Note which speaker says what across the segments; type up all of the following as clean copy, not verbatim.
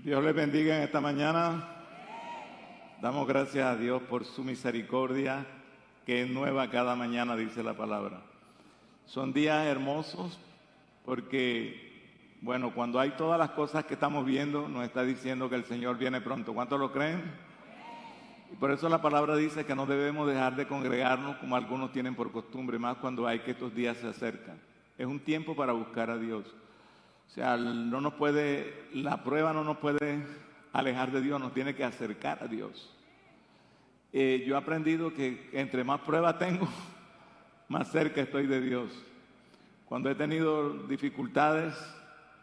Speaker 1: Dios les bendiga en esta mañana. Damos gracias a Dios por su misericordia, que es nueva cada mañana, dice la palabra. Son días hermosos porque, bueno, cuando hay todas las cosas que estamos viendo, nos está diciendo que el Señor viene pronto. ¿Cuántos lo creen? Y por eso la palabra dice que no debemos dejar de congregarnos como algunos tienen por costumbre, más cuando hay que estos días se acercan. Es un tiempo para buscar a Dios. O sea, la prueba no nos puede alejar de Dios, nos tiene que acercar a Dios. Yo he aprendido que entre más pruebas tengo, más cerca estoy de Dios. Cuando he tenido dificultades,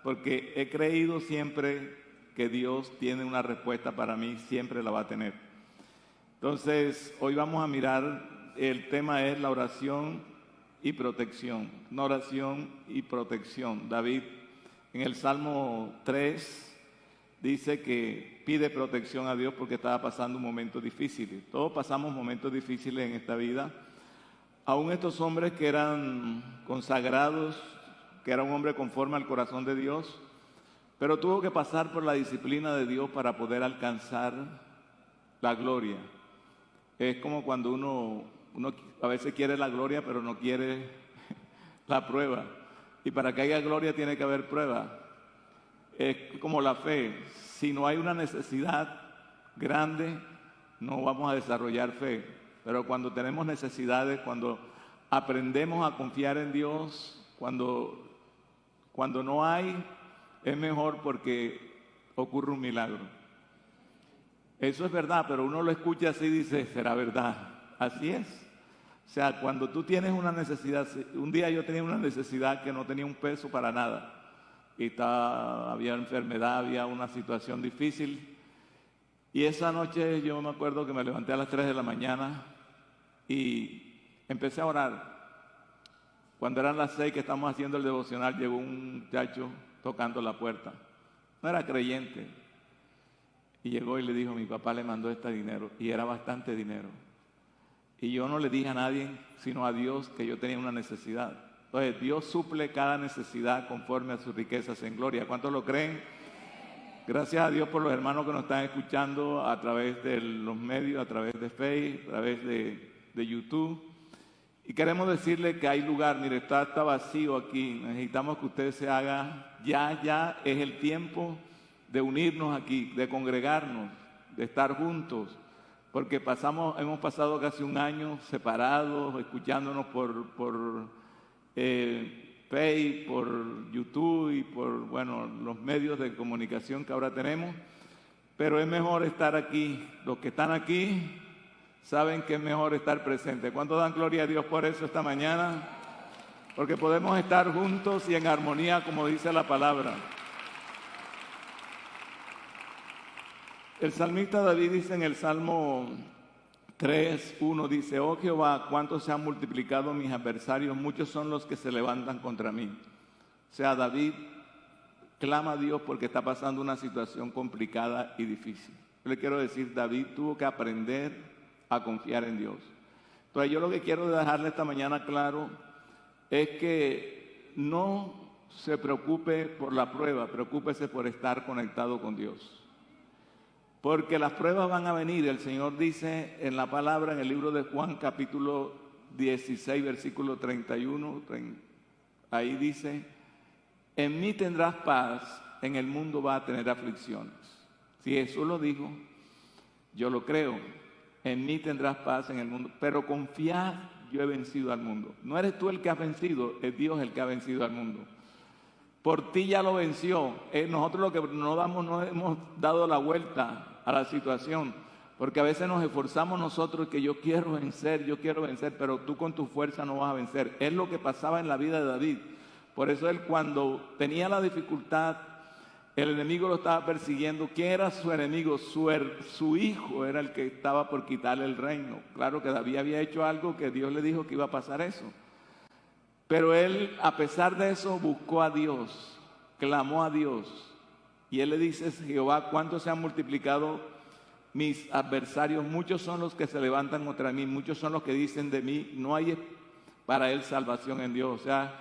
Speaker 1: porque he creído siempre que Dios tiene una respuesta para mí, siempre la va a tener. Entonces, hoy vamos a mirar, el tema es la oración y protección. Una oración y protección. David, en el Salmo 3, dice que pide protección a Dios porque estaba pasando un momento difícil. Todos pasamos momentos difíciles en esta vida. Aún estos hombres que eran consagrados, que era un hombre conforme al corazón de Dios, pero tuvo que pasar por la disciplina de Dios para poder alcanzar la gloria. Es como cuando uno a veces quiere la gloria, pero no quiere la prueba. Y para que haya gloria tiene que haber prueba. Es como la fe. Si no hay una necesidad grande, no vamos a desarrollar fe. Pero cuando tenemos necesidades, cuando aprendemos a confiar en Dios, cuando no hay, es mejor porque ocurre un milagro. Eso es verdad, pero uno lo escucha así y dice, ¿será verdad? Así es. O sea, cuando tú tienes una necesidad, un día yo tenía una necesidad que no tenía un peso para nada. Y había enfermedad, había una situación difícil. Y esa noche yo me acuerdo que me levanté a las 3 de la mañana y empecé a orar. Cuando eran las 6 que estamos haciendo el devocional, llegó un muchacho tocando la puerta. No era creyente. Y llegó y le dijo, mi papá le mandó este dinero. Y era bastante dinero. Y yo no le dije a nadie, sino a Dios, que yo tenía una necesidad. Entonces, Dios suple cada necesidad conforme a sus riquezas en gloria. ¿Cuántos lo creen? Gracias a Dios por los hermanos que nos están escuchando a través de los medios, a través de Facebook, a través de YouTube. Y queremos decirle que hay lugar, mire, está vacío aquí. Necesitamos que usted se haga, ya es el tiempo de unirnos aquí, de congregarnos, de estar juntos. Porque hemos pasado casi un año separados, escuchándonos por Facebook, por YouTube y por los medios de comunicación que ahora tenemos. Pero es mejor estar aquí. Los que están aquí saben que es mejor estar presente. ¿Cuántos dan gloria a Dios por eso esta mañana? Porque podemos estar juntos y en armonía, como dice la palabra. El salmista David dice en el Salmo 3:1, dice, oh Jehová, cuánto se han multiplicado mis adversarios, muchos son los que se levantan contra mí. O sea, David clama a Dios porque está pasando una situación complicada y difícil. Yo le quiero decir, David tuvo que aprender a confiar en Dios. Entonces yo lo que quiero dejarle esta mañana claro es que no se preocupe por la prueba, preocúpese por estar conectado con Dios. Porque las pruebas van a venir. El Señor dice en la palabra, en el libro de Juan, capítulo 16, versículo 31, ahí dice, en mí tendrás paz, en el mundo va a tener aflicciones. Si Jesús lo dijo, yo lo creo. En mí tendrás paz en el mundo, pero confiad, yo he vencido al mundo. No eres tú el que has vencido, es Dios el que ha vencido al mundo. Por ti ya lo venció. Nosotros lo que no hemos dado la vuelta a la situación, porque a veces nos esforzamos nosotros que yo quiero vencer, pero tú con tu fuerza no vas a vencer. Es lo que pasaba en la vida de David. Por eso él, cuando tenía la dificultad, el enemigo lo estaba persiguiendo. ¿Quién era su enemigo? Su hijo era el que estaba por quitarle el reino. Claro que David había hecho algo que Dios le dijo que iba a pasar eso. Pero él, a pesar de eso, buscó a Dios, clamó a Dios. Y él le dice, Jehová, ¿cuánto se han multiplicado mis adversarios? Muchos son los que se levantan contra mí, muchos son los que dicen de mí, no hay para él salvación en Dios. O sea,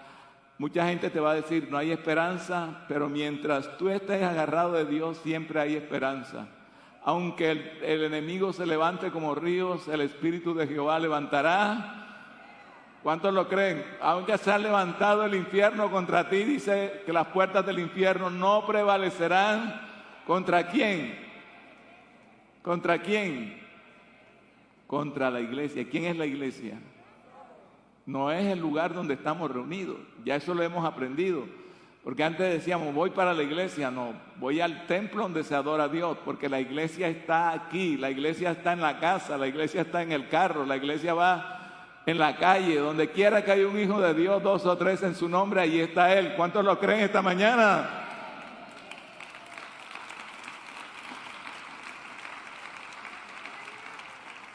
Speaker 1: Mucha gente te va a decir, no hay esperanza, pero mientras tú estés agarrado de Dios, siempre hay esperanza. Aunque el enemigo se levante como ríos, el Espíritu de Jehová levantará. ¿Cuántos lo creen? Aunque se ha levantado el infierno contra ti, dice que las puertas del infierno no prevalecerán. ¿Contra quién? ¿Contra quién? Contra la iglesia. ¿Quién es la iglesia? No es el lugar donde estamos reunidos. Ya eso lo hemos aprendido. Porque antes decíamos, voy para la iglesia. No, voy al templo donde se adora a Dios. Porque la iglesia está aquí, la iglesia está en la casa, la iglesia está en el carro, la iglesia va en la calle. Donde quiera que haya un hijo de Dios, 2 o 3 en su nombre, allí está Él. ¿Cuántos lo creen esta mañana?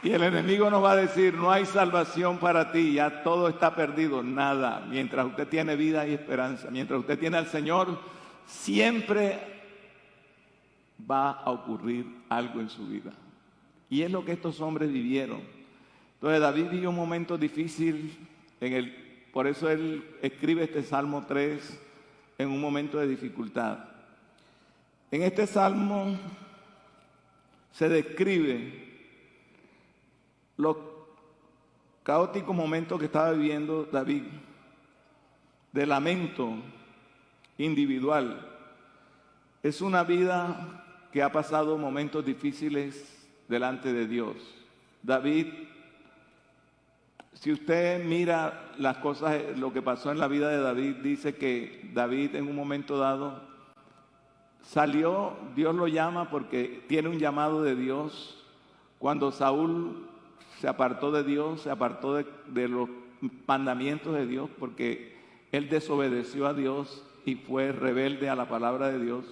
Speaker 1: Y el enemigo nos va a decir, no hay salvación para ti, ya todo está perdido, nada. Mientras usted tiene vida y esperanza, mientras usted tiene al Señor, siempre va a ocurrir algo en su vida. Y es lo que estos hombres vivieron. Entonces David vivió un momento difícil, por eso él escribe este Salmo 3 en un momento de dificultad. En este Salmo se describe los caóticos momentos que estaba viviendo David, de lamento individual. Es una vida que ha pasado momentos difíciles delante de Dios. David, si usted mira las cosas, lo que pasó en la vida de David, dice que David en un momento dado salió, Dios lo llama porque tiene un llamado de Dios. Cuando Saúl se apartó de Dios, se apartó de los mandamientos de Dios, porque él desobedeció a Dios y fue rebelde a la palabra de Dios.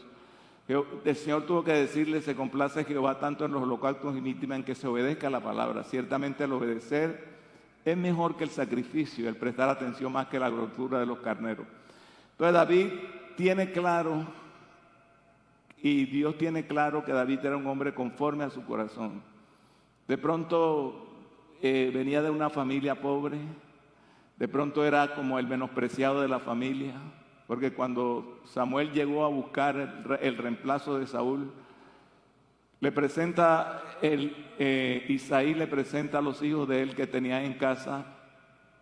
Speaker 1: El Señor tuvo que decirle, se complace Jehová tanto en los holocaustos y víctimas en que se obedezca a la palabra. Ciertamente el obedecer es mejor que el sacrificio, el prestar atención más que la grosura de los carneros. Entonces David tiene claro, y Dios tiene claro que David era un hombre conforme a su corazón. De pronto venía de una familia pobre, de pronto era como el menospreciado de la familia, porque cuando Samuel llegó a buscar el reemplazo de Saúl, le presenta Isaí le presenta a los hijos de él que tenía en casa,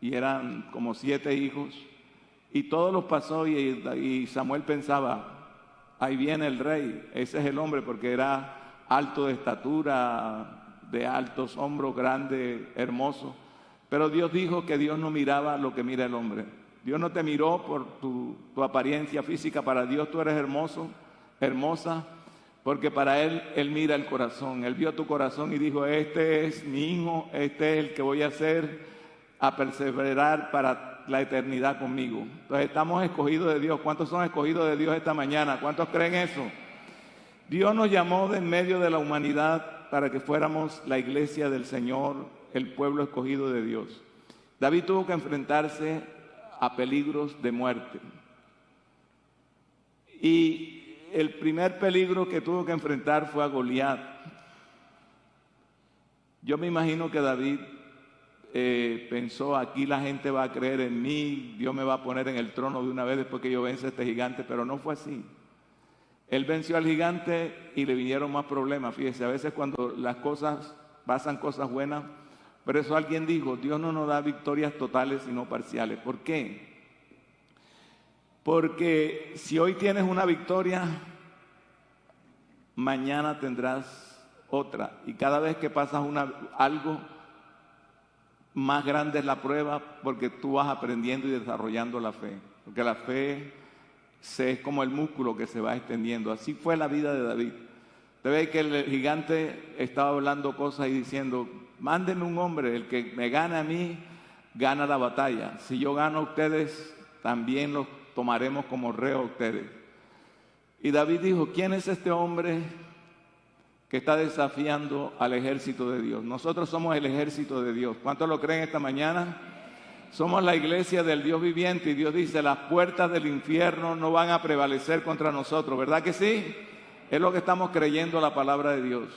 Speaker 1: y eran como 7 hijos, y todos los pasó, y Samuel pensaba, ahí viene el rey, ese es el hombre, porque era alto de estatura, de altos hombros, grande, hermoso. Pero Dios dijo que Dios no miraba lo que mira el hombre. Dios no te miró por tu apariencia física. Para Dios tú eres hermoso, hermosa, porque para Él mira el corazón. Él vio tu corazón y dijo, este es mi hijo, este es el que voy a hacer, a perseverar para la eternidad conmigo. Entonces estamos escogidos de Dios. ¿Cuántos son escogidos de Dios esta mañana? ¿Cuántos creen eso? Dios nos llamó de en medio de la humanidad para que fuéramos la iglesia del Señor, el pueblo escogido de Dios. David tuvo que enfrentarse a peligros de muerte. Y el primer peligro que tuvo que enfrentar fue a Goliat. Yo me imagino que David pensó, aquí la gente va a creer en mí, Dios me va a poner en el trono de una vez después que yo vence a este gigante, pero no fue así. Él venció al gigante y le vinieron más problemas. Fíjese, a veces cuando las cosas pasan cosas buenas, pero eso alguien dijo, Dios no nos da victorias totales sino parciales. ¿Por qué? Porque si hoy tienes una victoria, mañana tendrás otra. Y cada vez que pasas algo, más grande es la prueba, porque tú vas aprendiendo y desarrollando la fe. Porque la fe es como el músculo que se va extendiendo. Así fue la vida de David. Usted ve que el gigante estaba hablando cosas y diciendo, mándenme un hombre, el que me gane a mí, gana la batalla. Si yo gano a ustedes, también los tomaremos como reo a ustedes. Y David dijo, ¿quién es este hombre que está desafiando al ejército de Dios? Nosotros somos el ejército de Dios. ¿Cuántos lo creen esta mañana? Somos la iglesia del Dios viviente, y Dios dice, las puertas del infierno no van a prevalecer contra nosotros, ¿verdad que sí? Es lo que estamos creyendo la palabra de Dios.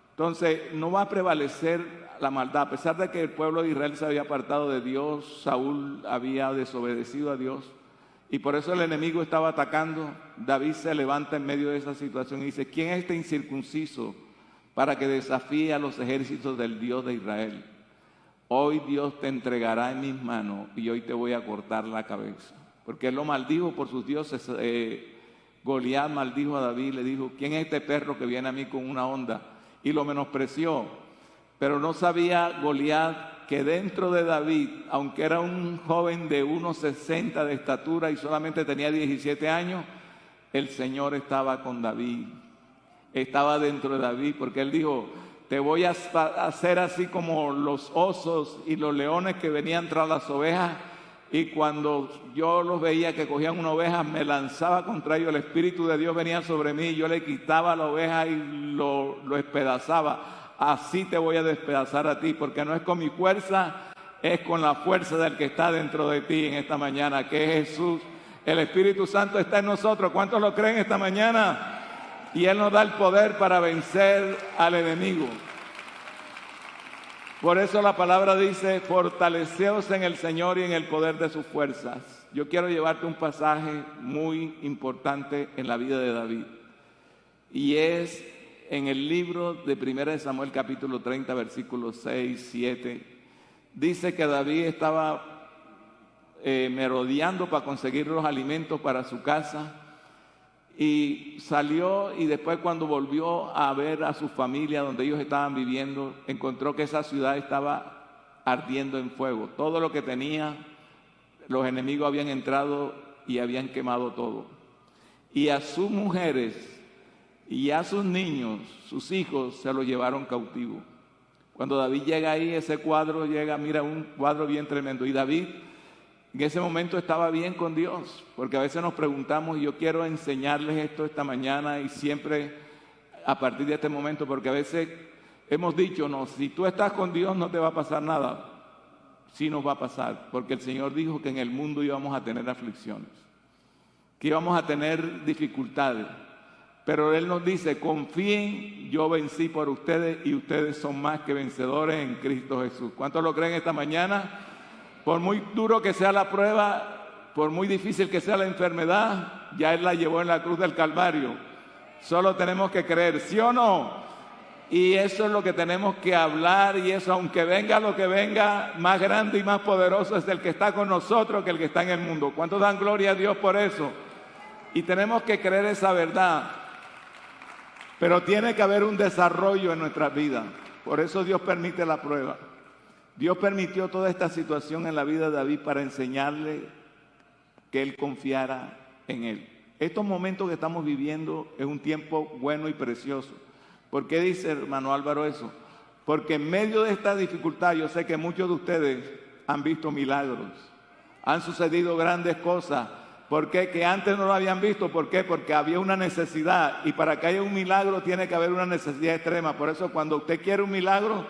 Speaker 1: Entonces, no va a prevalecer la maldad, a pesar de que el pueblo de Israel se había apartado de Dios, Saúl había desobedecido a Dios, Y por eso el enemigo estaba atacando. David se levanta en medio de esa situación y dice, ¿quién es este incircunciso para que desafíe a los ejércitos del Dios de Israel? Hoy Dios te entregará en mis manos y hoy te voy a cortar la cabeza. Porque él lo maldijo por sus dioses. Goliat maldijo a David, le dijo, ¿quién es este perro que viene a mí con una honda? Y lo menospreció. Pero no sabía Goliat que dentro de David, aunque era un joven de 1,60 de estatura y solamente tenía 17 años, el Señor estaba con David. Estaba dentro de David, porque él dijo, te voy a hacer así como los osos y los leones que venían tras las ovejas, y cuando yo los veía que cogían una oveja, me lanzaba contra ellos, el Espíritu de Dios venía sobre mí, y yo le quitaba la oveja y lo despedazaba. Así te voy a despedazar a ti, porque no es con mi fuerza, es con la fuerza del que está dentro de ti en esta mañana, que es Jesús. El Espíritu Santo está en nosotros. ¿Cuántos lo creen esta mañana? Y Él nos da el poder para vencer al enemigo. Por eso la palabra dice, fortaleceos en el Señor y en el poder de sus fuerzas. Yo quiero llevarte un pasaje muy importante en la vida de David. Y es en el libro de 1 Samuel capítulo 30, versículos 6, 7. Dice que David estaba merodeando para conseguir los alimentos para su casa. Y salió, y después cuando volvió a ver a su familia donde ellos estaban viviendo, encontró que esa ciudad estaba ardiendo en fuego. Todo lo que tenía, los enemigos habían entrado y habían quemado todo. Y a sus mujeres y a sus niños, sus hijos, se los llevaron cautivos. Cuando David llega ahí, ese cuadro llega, mira, un cuadro bien tremendo. Y David en ese momento estaba bien con Dios, porque a veces nos preguntamos, y yo quiero enseñarles esto esta mañana y siempre a partir de este momento, porque a veces hemos dicho, no, si tú estás con Dios no te va a pasar nada. Sí nos va a pasar, porque el Señor dijo que en el mundo íbamos a tener aflicciones, que íbamos a tener dificultades, pero Él nos dice, confíen, yo vencí por ustedes y ustedes son más que vencedores en Cristo Jesús. ¿Cuántos lo creen esta mañana? Por muy duro que sea la prueba, por muy difícil que sea la enfermedad, ya Él la llevó en la cruz del Calvario. Solo tenemos que creer, ¿sí o no? Y eso es lo que tenemos que hablar, y eso, aunque venga lo que venga, más grande y más poderoso es el que está con nosotros que el que está en el mundo. ¿Cuántos dan gloria a Dios por eso? Y tenemos que creer esa verdad. Pero tiene que haber un desarrollo en nuestras vidas. Por eso Dios permite la prueba. Dios permitió toda esta situación en la vida de David para enseñarle que él confiara en Él. Estos momentos que estamos viviendo es un tiempo bueno y precioso. ¿Por qué dice hermano Álvaro eso? Porque en medio de esta dificultad yo sé que muchos de ustedes han visto milagros. Han sucedido grandes cosas. ¿Por qué? Que antes no lo habían visto. ¿Por qué? Porque había una necesidad. Y para que haya un milagro tiene que haber una necesidad extrema. Por eso cuando usted quiere un milagro,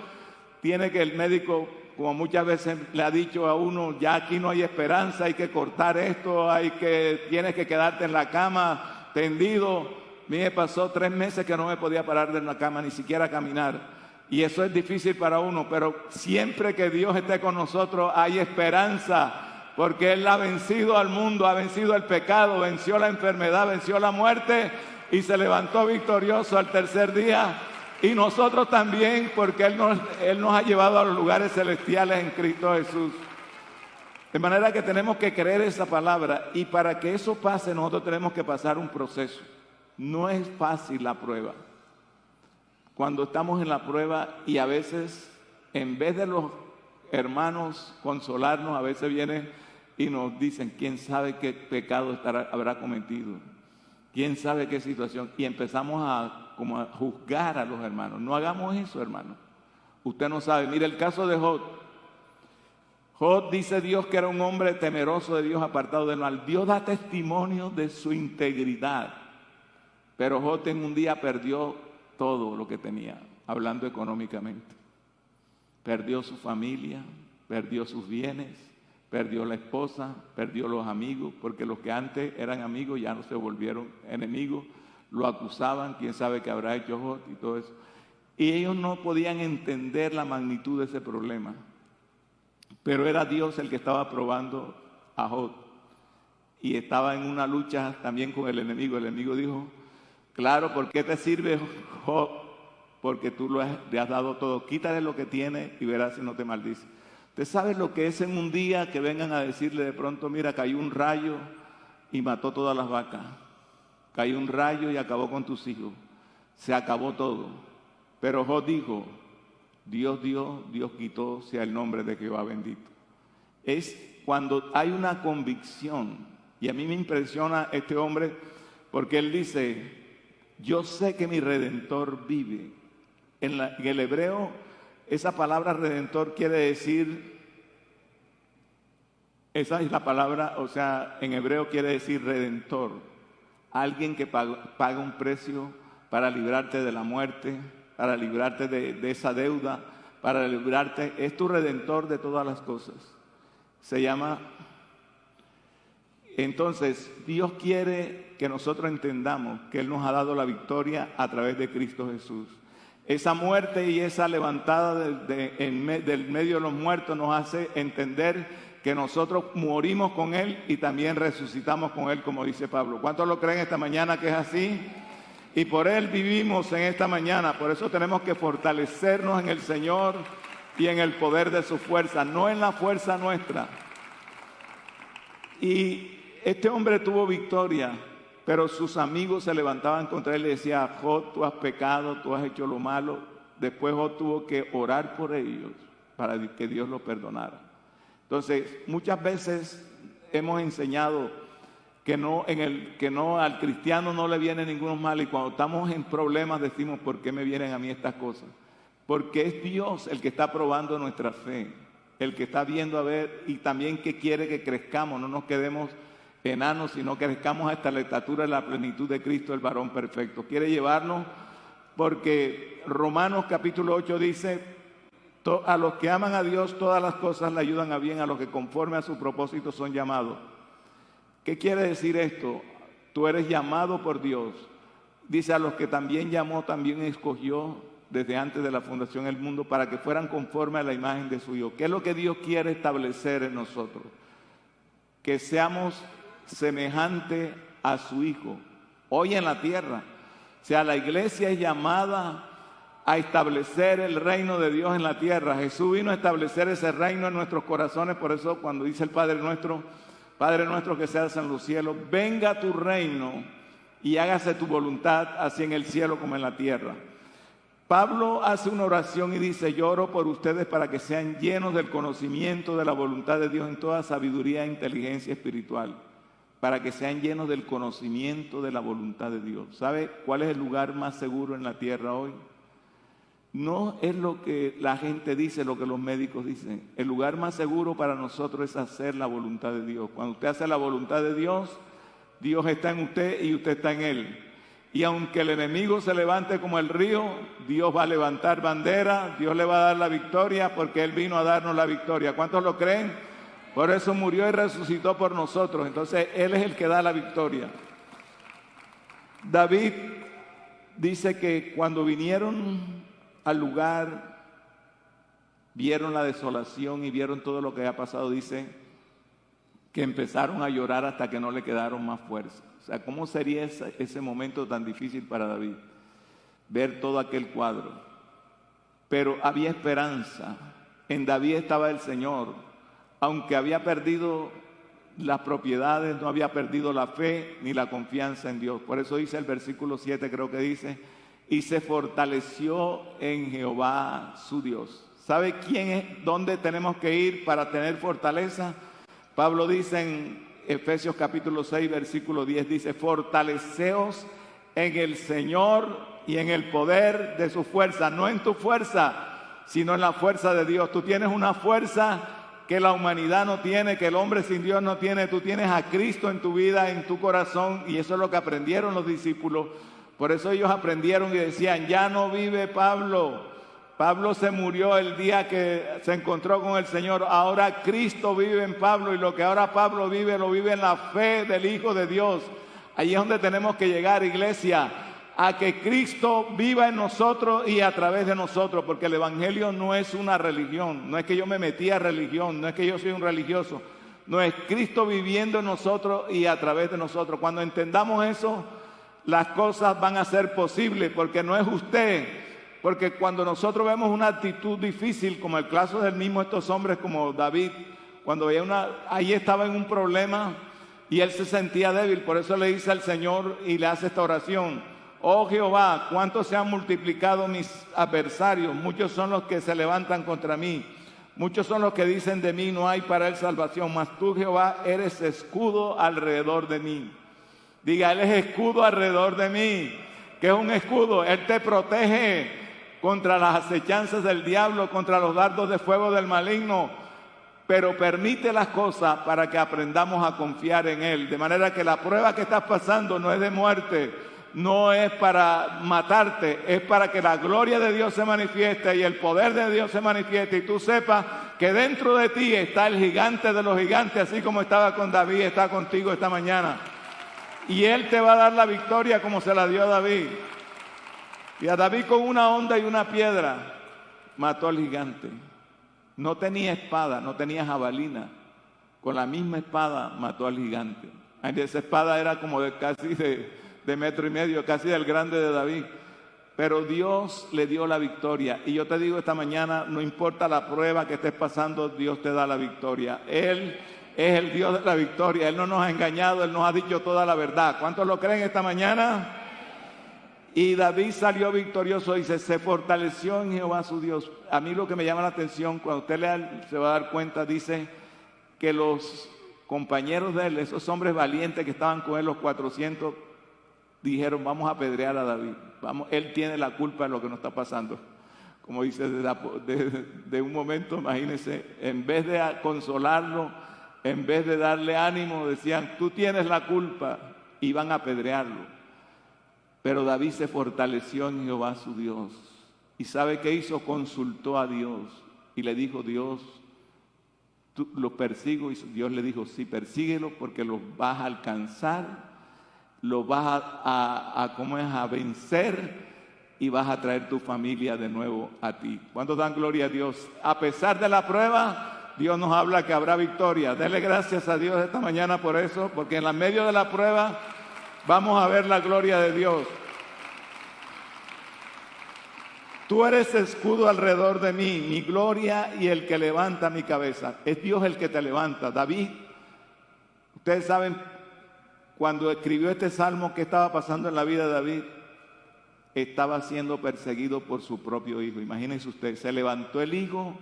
Speaker 1: tiene que el médico, como muchas veces le ha dicho a uno, ya aquí no hay esperanza, hay que cortar esto, tienes que quedarte en la cama tendido. A mí me pasó 3 meses que no me podía parar de la cama, ni siquiera caminar. Y eso es difícil para uno, pero siempre que Dios esté con nosotros hay esperanza, porque Él ha vencido al mundo, ha vencido el pecado, venció la enfermedad, venció la muerte y se levantó victorioso al tercer día. Y nosotros también, porque Él nos ha llevado a los lugares celestiales en Cristo Jesús. De manera que tenemos que creer esa palabra, y para que eso pase nosotros tenemos que pasar un proceso. No es fácil la prueba. Cuando estamos en la prueba, y a veces en vez de los hermanos consolarnos, a veces vienen y nos dicen, ¿quién sabe qué pecado habrá cometido? ¿Quién sabe qué situación? Y empezamos a juzgar a los hermanos. No hagamos eso, hermano. Usted no sabe. Mire el caso de Job. Job, dice Dios que era un hombre temeroso de Dios, apartado del mal. Dios da testimonio de su integridad. Pero Job en un día perdió todo lo que tenía, hablando económicamente. Perdió su familia, perdió sus bienes, perdió la esposa, perdió los amigos, porque los que antes eran amigos ya no se volvieron enemigos. Lo acusaban, quién sabe qué habrá hecho Job y todo eso. Y ellos no podían entender la magnitud de ese problema. Pero era Dios el que estaba probando a Job. y estaba en una lucha también con el enemigo. El enemigo dijo, claro, ¿por qué te sirve, Job? Porque tú le has dado todo. Quítale lo que tiene y verás si no te maldice. ¿Usted sabe lo que es en un día que vengan a decirle de pronto, mira, cayó un rayo y mató todas las vacas? Cayó un rayo y acabó con tus hijos. Se acabó todo. Pero Job dijo, Dios dio, Dios quitó, sea el nombre de Jehová bendito. Es cuando hay una convicción, y a mí me impresiona este hombre, porque él dice, yo sé que mi Redentor vive. En el hebreo, esa palabra Redentor quiere decir, esa es la palabra, o sea, en hebreo quiere decir Redentor. Alguien que paga un precio para librarte de la muerte, para librarte de esa deuda, para librarte, es tu Redentor de todas las cosas. Se llama... Entonces, Dios quiere que nosotros entendamos que Él nos ha dado la victoria a través de Cristo Jesús. Esa muerte y esa levantada del medio de los muertos nos hace entender que nosotros morimos con Él y también resucitamos con Él, como dice Pablo. ¿Cuántos lo creen esta mañana que es así? Y por Él vivimos en esta mañana. Por eso tenemos que fortalecernos en el Señor y en el poder de su fuerza, no en la fuerza nuestra. Y este hombre tuvo victoria, pero sus amigos se levantaban contra él y le decían, Job, tú has pecado, tú has hecho lo malo. Después Job tuvo que orar por ellos para que Dios los perdonara. Entonces, muchas veces hemos enseñado que al cristiano no le viene ningún mal, y cuando estamos en problemas decimos, ¿por qué me vienen a mí estas cosas? Porque es Dios el que está probando nuestra fe, el que está viendo a ver, y también que quiere que crezcamos, no nos quedemos enanos, sino que crezcamos hasta la estatura de la plenitud de Cristo, el varón perfecto. Quiere llevarnos, porque Romanos capítulo 8 dice, a los que aman a Dios todas las cosas le ayudan a bien, a los que conforme a su propósito son llamados. ¿Qué quiere decir esto? Tú eres llamado por Dios. Dice, a los que también llamó, también escogió desde antes de la fundación del mundo para que fueran conforme a la imagen de su Hijo. ¿Qué es lo que Dios quiere establecer en nosotros? Que seamos semejantes a su Hijo, hoy en la tierra. O sea, la iglesia es llamada a establecer el reino de Dios en la tierra. Jesús vino a establecer ese reino en nuestros corazones. Por eso cuando dice el Padre nuestro que seas en los cielos, venga tu reino y hágase tu voluntad, así en el cielo como en la tierra. Pablo hace una oración y dice, yo oro por ustedes para que sean llenos del conocimiento de la voluntad de Dios en toda sabiduría e inteligencia espiritual. Para que sean llenos del conocimiento de la voluntad de Dios. ¿Sabe cuál es el lugar más seguro en la tierra hoy? No es lo que la gente dice, lo que los médicos dicen. El lugar más seguro para nosotros es hacer la voluntad de Dios. Cuando usted hace la voluntad de Dios, Dios está en usted y usted está en Él. Y aunque el enemigo se levante como el río, Dios va a levantar bandera, Dios le va a dar la victoria, porque Él vino a darnos la victoria. ¿Cuántos lo creen? Por eso murió y resucitó por nosotros. Entonces Él es el que da la victoria. David dice que cuando vinieron al lugar, vieron la desolación y vieron todo lo que había pasado, dice que empezaron a llorar hasta que no le quedaron más fuerzas. O sea, ¿cómo sería ese momento tan difícil para David? Ver todo aquel cuadro. Pero había esperanza. En David estaba el Señor. Aunque había perdido las propiedades, no había perdido la fe ni la confianza en Dios. Por eso dice el versículo 7, creo que dice, y se fortaleció en Jehová su Dios. ¿Sabe quién es? ¿Dónde tenemos que ir para tener fortaleza? Pablo dice en Efesios capítulo 6, versículo 10, dice, fortaleceos en el Señor y en el poder de su fuerza. No en tu fuerza, sino en la fuerza de Dios. Tú tienes una fuerza que la humanidad no tiene, que el hombre sin Dios no tiene. Tú tienes a Cristo en tu vida, en tu corazón, y eso es lo que aprendieron los discípulos. Por eso ellos aprendieron y decían, ya no vive Pablo. Pablo se murió el día que se encontró con el Señor. Ahora Cristo vive en Pablo, y lo que ahora Pablo vive, lo vive en la fe del Hijo de Dios. Ahí es donde tenemos que llegar, iglesia, a que Cristo viva en nosotros y a través de nosotros, porque el Evangelio no es una religión, no es que yo me metí a religión, no es que yo soy un religioso. no es Cristo viviendo en nosotros y a través de nosotros. Cuando entendamos eso, las cosas van a ser posibles, porque no es usted. Porque cuando nosotros vemos una actitud difícil, como el caso del mismo estos hombres como David, cuando veía ahí estaba en un problema y él se sentía débil, por eso le dice al Señor y le hace esta oración: oh Jehová, cuánto se han multiplicado mis adversarios, muchos son los que se levantan contra mí, muchos son los que dicen de mí, no hay para él salvación, mas tú, Jehová, eres escudo alrededor de mí. Diga, Él es escudo alrededor de mí. ¿Qué es un escudo? Él te protege contra las acechanzas del diablo, contra los dardos de fuego del maligno, pero permite las cosas para que aprendamos a confiar en Él. De manera que la prueba que estás pasando no es de muerte, no es para matarte, es para que la gloria de Dios se manifieste y el poder de Dios se manifieste y tú sepas que dentro de ti está el gigante de los gigantes, así como estaba con David, está contigo esta mañana. Y Él te va a dar la victoria como se la dio a David. Y a David con una honda y una piedra mató al gigante. No tenía espada, no tenía jabalina. Con la misma espada mató al gigante. Esa espada era como casi de metro y medio, casi del grande de David. Pero Dios le dio la victoria. Y yo te digo esta mañana, no importa la prueba que estés pasando, Dios te da la victoria. Él es el Dios de la victoria. Él no nos ha engañado, Él nos ha dicho toda la verdad. ¿Cuántos lo creen esta mañana? Y David salió victorioso, dice, se fortaleció en Jehová su Dios. A mí lo que me llama la atención, cuando usted lea, se va a dar cuenta, dice que los compañeros de él, esos hombres valientes que estaban con él, los 400, dijeron, vamos a apedrear a David. Vamos, él tiene la culpa de lo que nos está pasando. Como dice, de un momento, imagínense, en vez de consolarlo, en vez de darle ánimo, decían, tú tienes la culpa, y van a apedrearlo. Pero David se fortaleció en Jehová su Dios. ¿Y sabe qué hizo? Consultó a Dios y le dijo, Dios, tú los persigo. Y Dios le dijo, sí, persíguelo porque los vas a alcanzar, los vas a vencer y vas a traer tu familia de nuevo a ti. ¿Cuántos dan gloria a Dios? A pesar de la prueba, Dios nos habla que habrá victoria. Dele gracias a Dios esta mañana por eso, porque en la medio de la prueba vamos a ver la gloria de Dios. Tú eres escudo alrededor de mí, mi gloria y el que levanta mi cabeza. Es Dios el que te levanta. David, ustedes saben, cuando escribió este salmo, ¿qué estaba pasando en la vida de David? Estaba siendo perseguido por su propio hijo. Imagínense usted, se levantó el hijo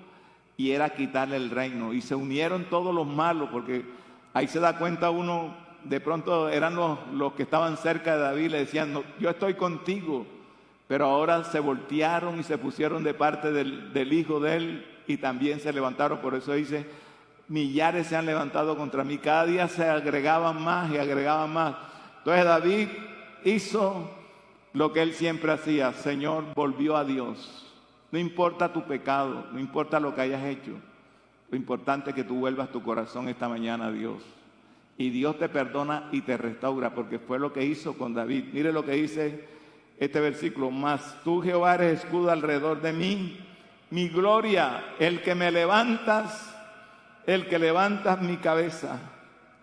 Speaker 1: y era quitarle el reino. Y se unieron todos los malos, porque ahí se da cuenta uno, de pronto eran los que estaban cerca de David, le decían, no, yo estoy contigo. Pero ahora se voltearon y se pusieron de parte del hijo de él y también se levantaron. Por eso dice, millares se han levantado contra mí. Cada día se agregaban más y agregaban más. Entonces David hizo lo que él siempre hacía. Señor, volvió a Dios. No importa tu pecado, no importa lo que hayas hecho. Lo importante es que tú vuelvas tu corazón esta mañana a Dios. Y Dios te perdona y te restaura, porque fue lo que hizo con David. Mire lo que dice este versículo: mas tú, Jehová, eres escudo alrededor de mí, mi gloria, el que me levantas, el que levantas mi cabeza,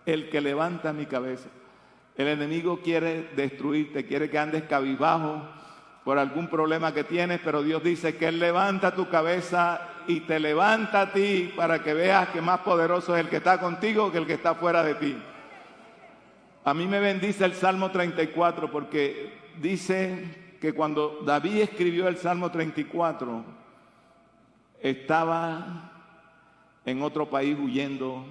Speaker 1: el que levanta mi cabeza. El enemigo quiere destruirte, quiere que andes cabizbajo por algún problema que tienes, pero Dios dice que Él levanta tu cabeza y te levanta a ti para que veas que más poderoso es el que está contigo que el que está fuera de ti. A mí me bendice el Salmo 34 porque dice que cuando David escribió el Salmo 34, estaba en otro país huyendo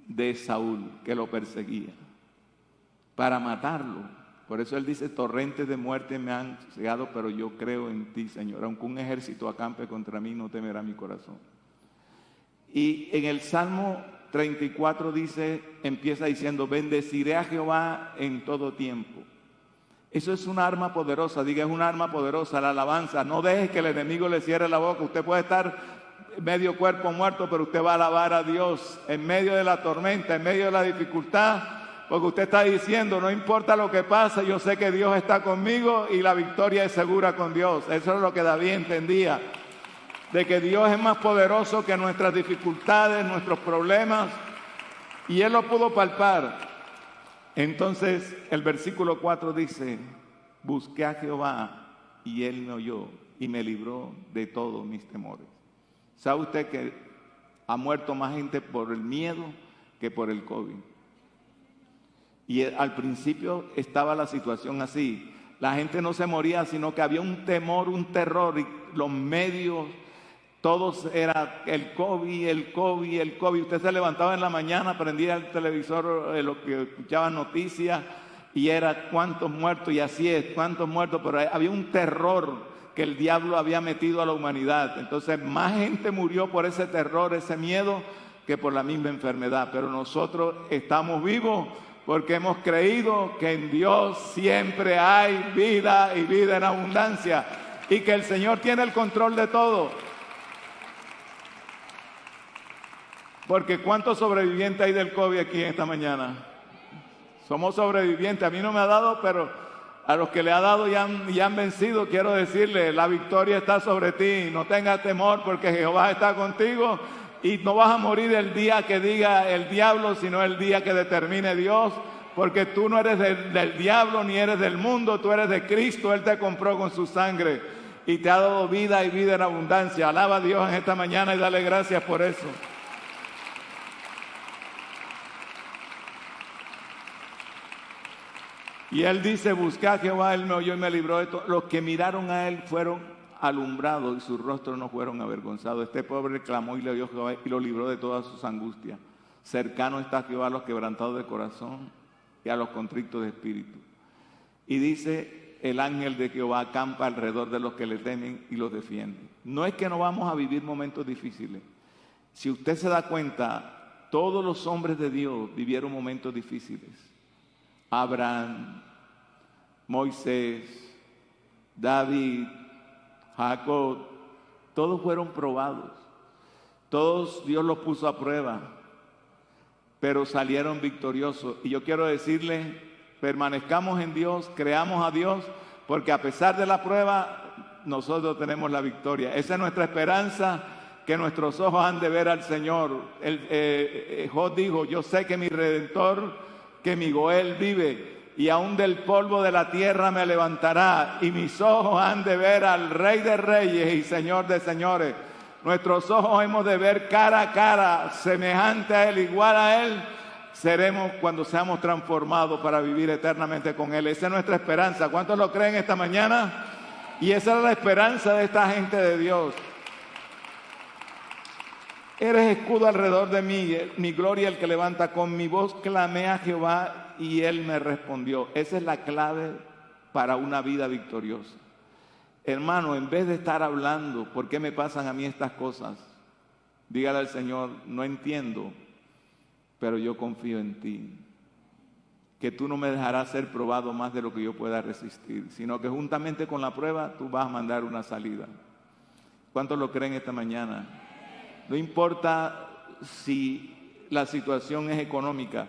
Speaker 1: de Saúl, que lo perseguía, para matarlo. Por eso él dice, torrentes de muerte me han cegado, pero yo creo en ti, Señor. Aunque un ejército acampe contra mí, no temerá mi corazón. Y en el Salmo 34 dice, empieza diciendo, bendeciré a Jehová en todo tiempo. Eso es un arma poderosa, diga, es un arma poderosa, la alabanza. No deje que el enemigo le cierre la boca. Usted puede estar medio cuerpo muerto, pero usted va a alabar a Dios en medio de la tormenta, en medio de la dificultad, porque usted está diciendo, no importa lo que pase, yo sé que Dios está conmigo y la victoria es segura con Dios. Eso es lo que David entendía. de que Dios es más poderoso que nuestras dificultades, nuestros problemas, y él lo pudo palpar. Entonces el versículo 4 dice: busqué a Jehová y él me oyó y me libró de todos mis temores. ¿Sabe usted que ha muerto más gente por el miedo que por el COVID? Y al principio estaba la situación así. La gente no se moría, sino que había un temor, un terror, y los medios, todos era el COVID, el COVID, el COVID. Usted se levantaba en la mañana, prendía el televisor, lo que escuchaba noticias, y era cuántos muertos, y así es, cuántos muertos, pero había un terror que el diablo había metido a la humanidad. Entonces más gente murió por ese terror, ese miedo, que por la misma enfermedad. Pero nosotros estamos vivos porque hemos creído que en Dios siempre hay vida y vida en abundancia, y que el Señor tiene el control de todo. Porque ¿cuántos sobrevivientes hay del COVID aquí esta mañana? Somos sobrevivientes. A mí no me ha dado, pero a los que le ha dado y han vencido, quiero decirle, la victoria está sobre ti. No tengas temor, porque Jehová está contigo, y no vas a morir el día que diga el diablo, sino el día que determine Dios, porque tú no eres del diablo ni eres del mundo, tú eres de Cristo. Él te compró con su sangre y te ha dado vida y vida en abundancia. Alaba a Dios en esta mañana y dale gracias por eso. Y él dice: busqué a Jehová, él me oyó y me libró de todo. Los que miraron a él fueron alumbrados y sus rostros no fueron avergonzados. Este pobre clamó y le oyó Jehová y lo libró de todas sus angustias. Cercano está Jehová a los quebrantados de corazón y a los contritos de espíritu. Y dice: el ángel de Jehová acampa alrededor de los que le temen y los defiende. No es que no vamos a vivir momentos difíciles. Si usted se da cuenta, todos los hombres de Dios vivieron momentos difíciles. Abraham, Moisés, David, Jacob, todos fueron probados. Todos Dios los puso a prueba, pero salieron victoriosos. Y yo quiero decirle, permanezcamos en Dios, creamos a Dios, porque a pesar de la prueba, nosotros tenemos la victoria. Esa es nuestra esperanza, que nuestros ojos han de ver al Señor. Job dijo: yo sé que mi Redentor, que mi Goel vive, y aún del polvo de la tierra me levantará, y mis ojos han de ver al Rey de Reyes y Señor de Señores. Nuestros ojos hemos de ver cara a cara, semejante a Él, igual a Él, seremos cuando seamos transformados para vivir eternamente con Él. Esa es nuestra esperanza. ¿Cuántos lo creen esta mañana? Y esa es la esperanza de esta gente de Dios. Eres escudo alrededor de mí, mi gloria el que levanta. Con mi voz clamé a Jehová y Él me respondió. Esa es la clave para una vida victoriosa. Hermano, en vez de estar hablando, ¿por qué me pasan a mí estas cosas? Dígale al Señor: no entiendo, pero yo confío en ti. Que tú no me dejarás ser probado más de lo que yo pueda resistir, sino que juntamente con la prueba tú vas a mandar una salida. ¿Cuántos lo creen esta mañana? No importa si la situación es económica,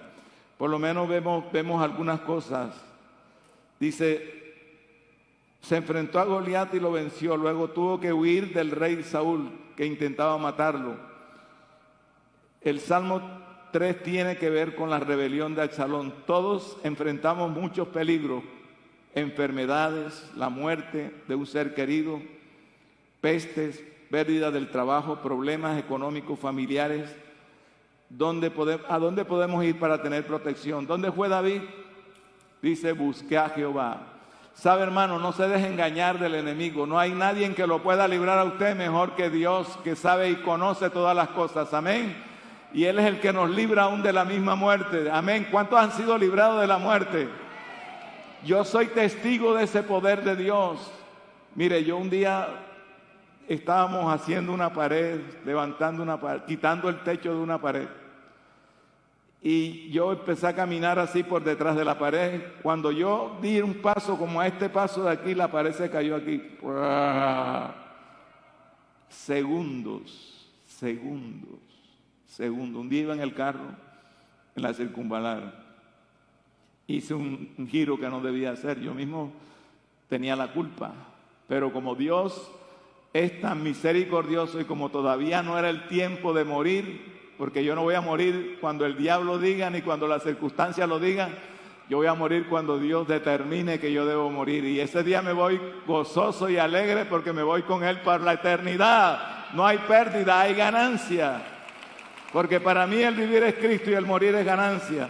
Speaker 1: por lo menos vemos algunas cosas. Dice: se enfrentó a Goliat y lo venció, luego tuvo que huir del rey Saúl, que intentaba matarlo. El Salmo 3 tiene que ver con la rebelión de Absalón. Todos enfrentamos muchos peligros, enfermedades, la muerte de un ser querido, pestes, pérdida del trabajo, problemas económicos, familiares. ¿A dónde podemos ir para tener protección? ¿Dónde fue David? Dice: busqué a Jehová. Sabe, hermano, no se deje engañar del enemigo. No hay nadie en que lo pueda librar a usted mejor que Dios, que sabe y conoce todas las cosas. Amén. Y Él es el que nos libra aún de la misma muerte. Amén. ¿Cuántos han sido librados de la muerte? Yo soy testigo de ese poder de Dios. Mire, yo un día estábamos haciendo una pared, levantando una pared, quitando el techo de una pared. Y yo empecé a caminar así por detrás de la pared. Cuando yo di un paso como a este paso de aquí, la pared se cayó aquí. Segundos. Un día iba en el carro, en la circunvalar. Hice un giro que no debía hacer. Yo mismo tenía la culpa. Pero como Dios es tan misericordioso y como todavía no era el tiempo de morir, porque yo no voy a morir cuando el diablo diga ni cuando las circunstancias lo digan, yo voy a morir cuando Dios determine que yo debo morir. Y ese día me voy gozoso y alegre porque me voy con Él para la eternidad. No hay pérdida, hay ganancia. Porque para mí el vivir es Cristo y el morir es ganancia.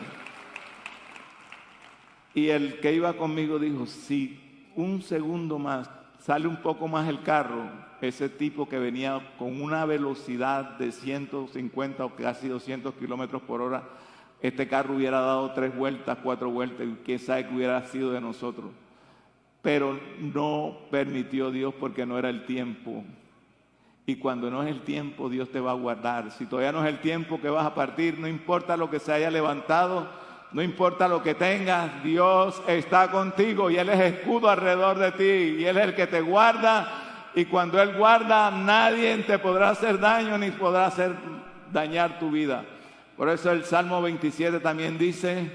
Speaker 1: Y el que iba conmigo dijo, si un segundo más sale un poco más el carro, ese tipo que venía con una velocidad de 150 o casi 200 kilómetros por hora, este carro hubiera dado 3 vueltas, 4 vueltas, y quién sabe qué hubiera sido de nosotros. Pero no permitió Dios porque no era el tiempo. Y cuando no es el tiempo, Dios te va a guardar. Si todavía no es el tiempo que vas a partir, no importa lo que se haya levantado, no importa lo que tengas, Dios está contigo y Él es escudo alrededor de ti y Él es el que te guarda. Y cuando Él guarda, nadie te podrá hacer daño ni podrá hacer dañar tu vida. Por eso el Salmo 27 también dice,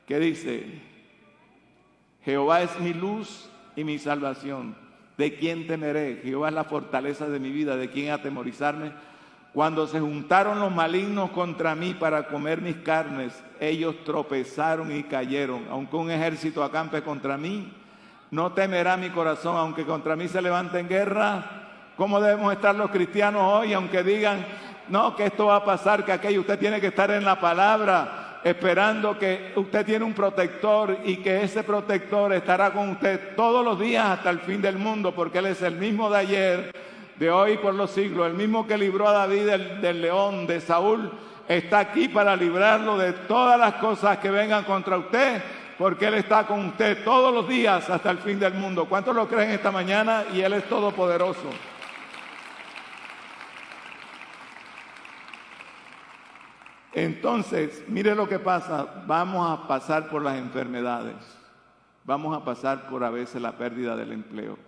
Speaker 1: ¿qué dice? Jehová es mi luz y mi salvación. ¿De quién temeré? Jehová es la fortaleza de mi vida. ¿De quién atemorizarme? Cuando se juntaron los malignos contra mí para comer mis carnes, ellos tropezaron y cayeron. Aunque un ejército acampe contra mí, no temerá mi corazón. Aunque contra mí se levante en guerra, ¿cómo debemos estar los cristianos hoy? Aunque digan, no, que esto va a pasar, que aquello, usted tiene que estar en la palabra, esperando que usted tiene un protector y que ese protector estará con usted todos los días hasta el fin del mundo, porque Él es el mismo de ayer, de hoy y por los siglos, el mismo que libró a David del león, de Saúl, está aquí para librarlo de todas las cosas que vengan contra usted, porque Él está con usted todos los días hasta el fin del mundo. ¿Cuántos lo creen esta mañana? Y Él es todopoderoso. Entonces, mire lo que pasa, vamos a pasar por las enfermedades, vamos a pasar por a veces la pérdida del empleo.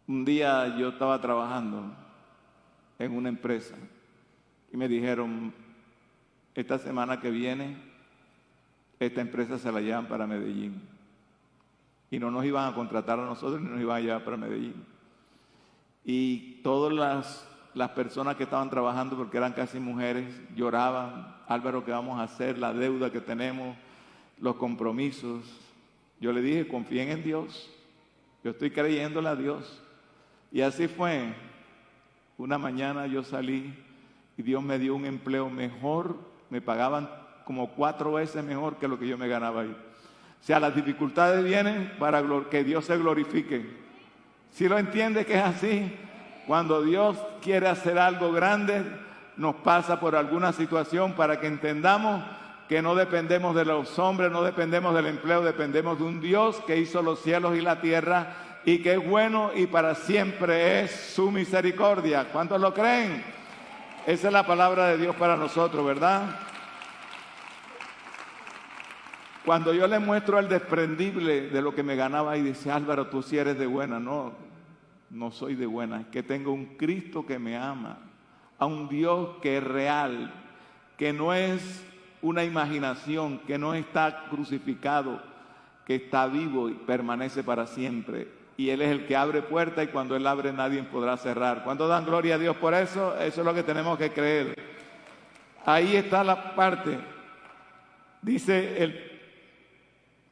Speaker 1: Un día yo estaba trabajando en una empresa y me dijeron, esta semana que viene, esta empresa se la llevan para Medellín. Y no nos iban a contratar a nosotros ni nos iban a llevar para Medellín. Y todas las personas que estaban trabajando, porque eran casi mujeres, lloraban. Álvaro, ¿qué vamos a hacer? La deuda que tenemos, los compromisos. Yo le dije, confíen en Dios. Yo estoy creyéndole a Dios. Y así fue. Una mañana yo salí y Dios me dio un empleo mejor. Me pagaban como 4 veces mejor que lo que yo me ganaba ahí. O sea, las dificultades vienen para que Dios se glorifique. ¿Sí lo entiende que es así? Cuando Dios quiere hacer algo grande, nos pasa por alguna situación para que entendamos que no dependemos de los hombres, no dependemos del empleo, dependemos de un Dios que hizo los cielos y la tierra y que es bueno y para siempre es su misericordia. ¿Cuántos lo creen? Esa es la palabra de Dios para nosotros, ¿verdad? Cuando yo le muestro el desprendible de lo que me ganaba y dice, Álvaro, tú sí eres de buena. No soy de buena, es que tengo un Cristo que me ama, a un Dios que es real, que no es una imaginación, que no está crucificado, que está vivo y permanece para siempre. Y Él es el que abre puertas y cuando Él abre nadie podrá cerrar. ¿Cuántos dan gloria a Dios por eso? Eso es lo que tenemos que creer. Ahí está la parte. Dice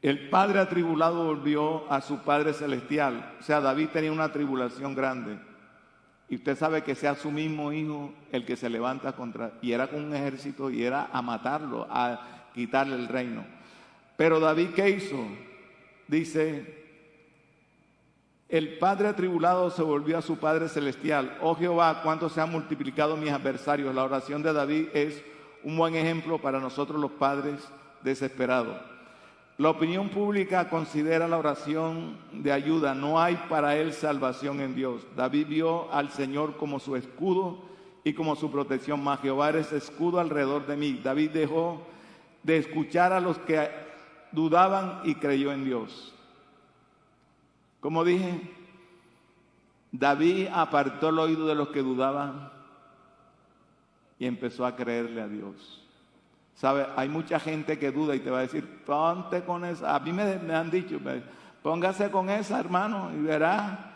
Speaker 1: el padre atribulado volvió a su Padre Celestial. O sea, David tenía una tribulación grande. Y usted sabe que sea su mismo hijo el que se levanta contra... Y era con un ejército y era a matarlo, a quitarle el reino. Pero David, ¿qué hizo? Dice, el padre atribulado se volvió a su Padre Celestial. Oh Jehová, cuánto se han multiplicado mis adversarios. La oración de David es un buen ejemplo para nosotros los padres desesperados. La opinión pública considera la oración de ayuda. No hay para él salvación en Dios. David vio al Señor como su escudo y como su protección. Mas Jehová eres escudo alrededor de mí. David dejó de escuchar a los que dudaban y creyó en Dios. Como dije, David apartó el oído de los que dudaban y empezó a creerle a Dios. ¿Sabe? Hay mucha gente que duda y te va a decir, ponte con esa. A mí me han dicho, póngase con esa, hermano, y verá.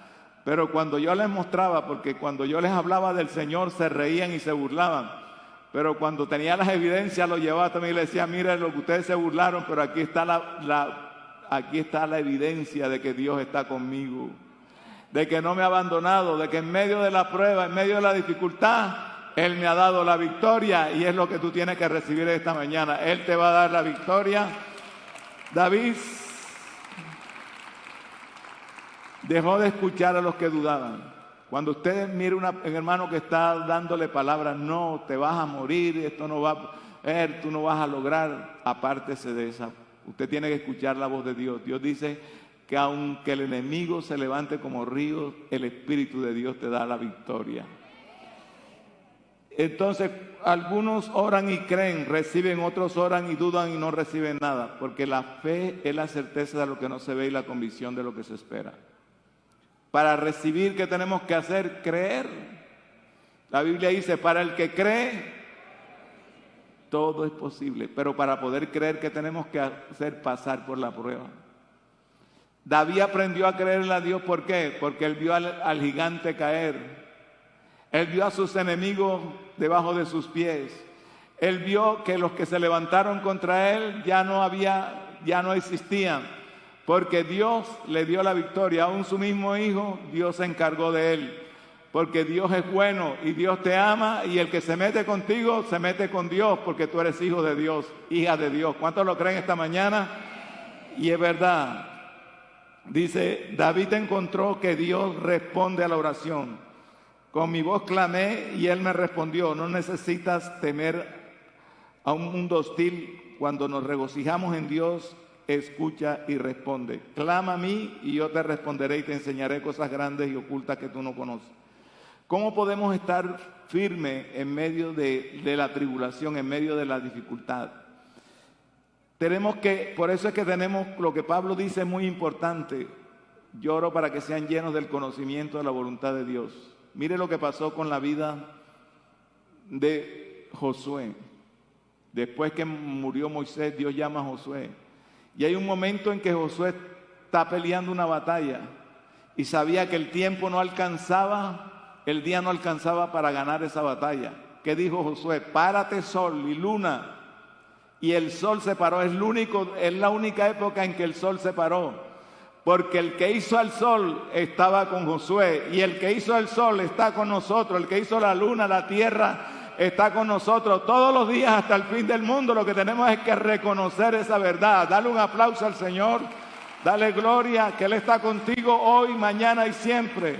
Speaker 1: Pero cuando yo les mostraba, porque cuando yo les hablaba del Señor se reían y se burlaban, pero cuando tenía las evidencias lo llevaba también y le decía, mire lo que ustedes se burlaron, pero aquí está aquí está la evidencia de que Dios está conmigo, de que no me ha abandonado, de que en medio de la prueba, en medio de la dificultad, Él me ha dado la victoria, y es lo que tú tienes que recibir esta mañana. Él te va a dar la victoria. David dejó de escuchar a los que dudaban. Cuando usted mire un hermano que está dándole palabras, no, te vas a morir, esto no va a tú no vas a lograr, apártese de esa. Usted tiene que escuchar la voz de Dios. Dios dice que aunque el enemigo se levante como río, el Espíritu de Dios te da la victoria. Entonces, algunos oran y creen, reciben, otros oran y dudan y no reciben nada, porque la fe es la certeza de lo que no se ve y la convicción de lo que se espera. Para recibir, ¿qué tenemos que hacer? Creer. La Biblia dice, para el que cree, todo es posible. Pero para poder creer, ¿qué tenemos que hacer? Pasar por la prueba. David aprendió a creerle a Dios, ¿por qué? Porque él vio al gigante caer. Él vio a sus enemigos debajo de sus pies. Él vio que los que se levantaron contra él ya no existían. Porque Dios le dio la victoria, aún su mismo hijo, Dios se encargó de él. Porque Dios es bueno y Dios te ama, y el que se mete contigo, se mete con Dios, porque tú eres hijo de Dios, hija de Dios. ¿Cuántos lo creen esta mañana? Y es verdad. Dice, David encontró que Dios responde a la oración. Con mi voz clamé y Él me respondió. No necesitas temer a un mundo hostil. Cuando nos regocijamos en Dios, escucha y responde. Clama a mí y yo te responderé y te enseñaré cosas grandes y ocultas que tú no conoces. ¿Cómo podemos estar firmes en medio de la tribulación, en medio de la dificultad? Por eso es que tenemos, lo que Pablo dice es muy importante. Yo oro para que sean llenos del conocimiento de la voluntad de Dios. Mire lo que pasó con la vida de Josué. Después que murió Moisés, Dios llama a Josué. Y hay un momento en que Josué está peleando una batalla y sabía que el tiempo no alcanzaba, el día no alcanzaba para ganar esa batalla. ¿Qué dijo Josué? Párate sol y luna. Y el sol se paró. Es la única época en que el sol se paró. Porque el que hizo al sol estaba con Josué, y el que hizo el sol está con nosotros. El que hizo la luna, la tierra, está con nosotros todos los días hasta el fin del mundo. Lo que tenemos es que reconocer esa verdad. Dale un aplauso al Señor, dale gloria, que Él está contigo hoy, mañana y siempre.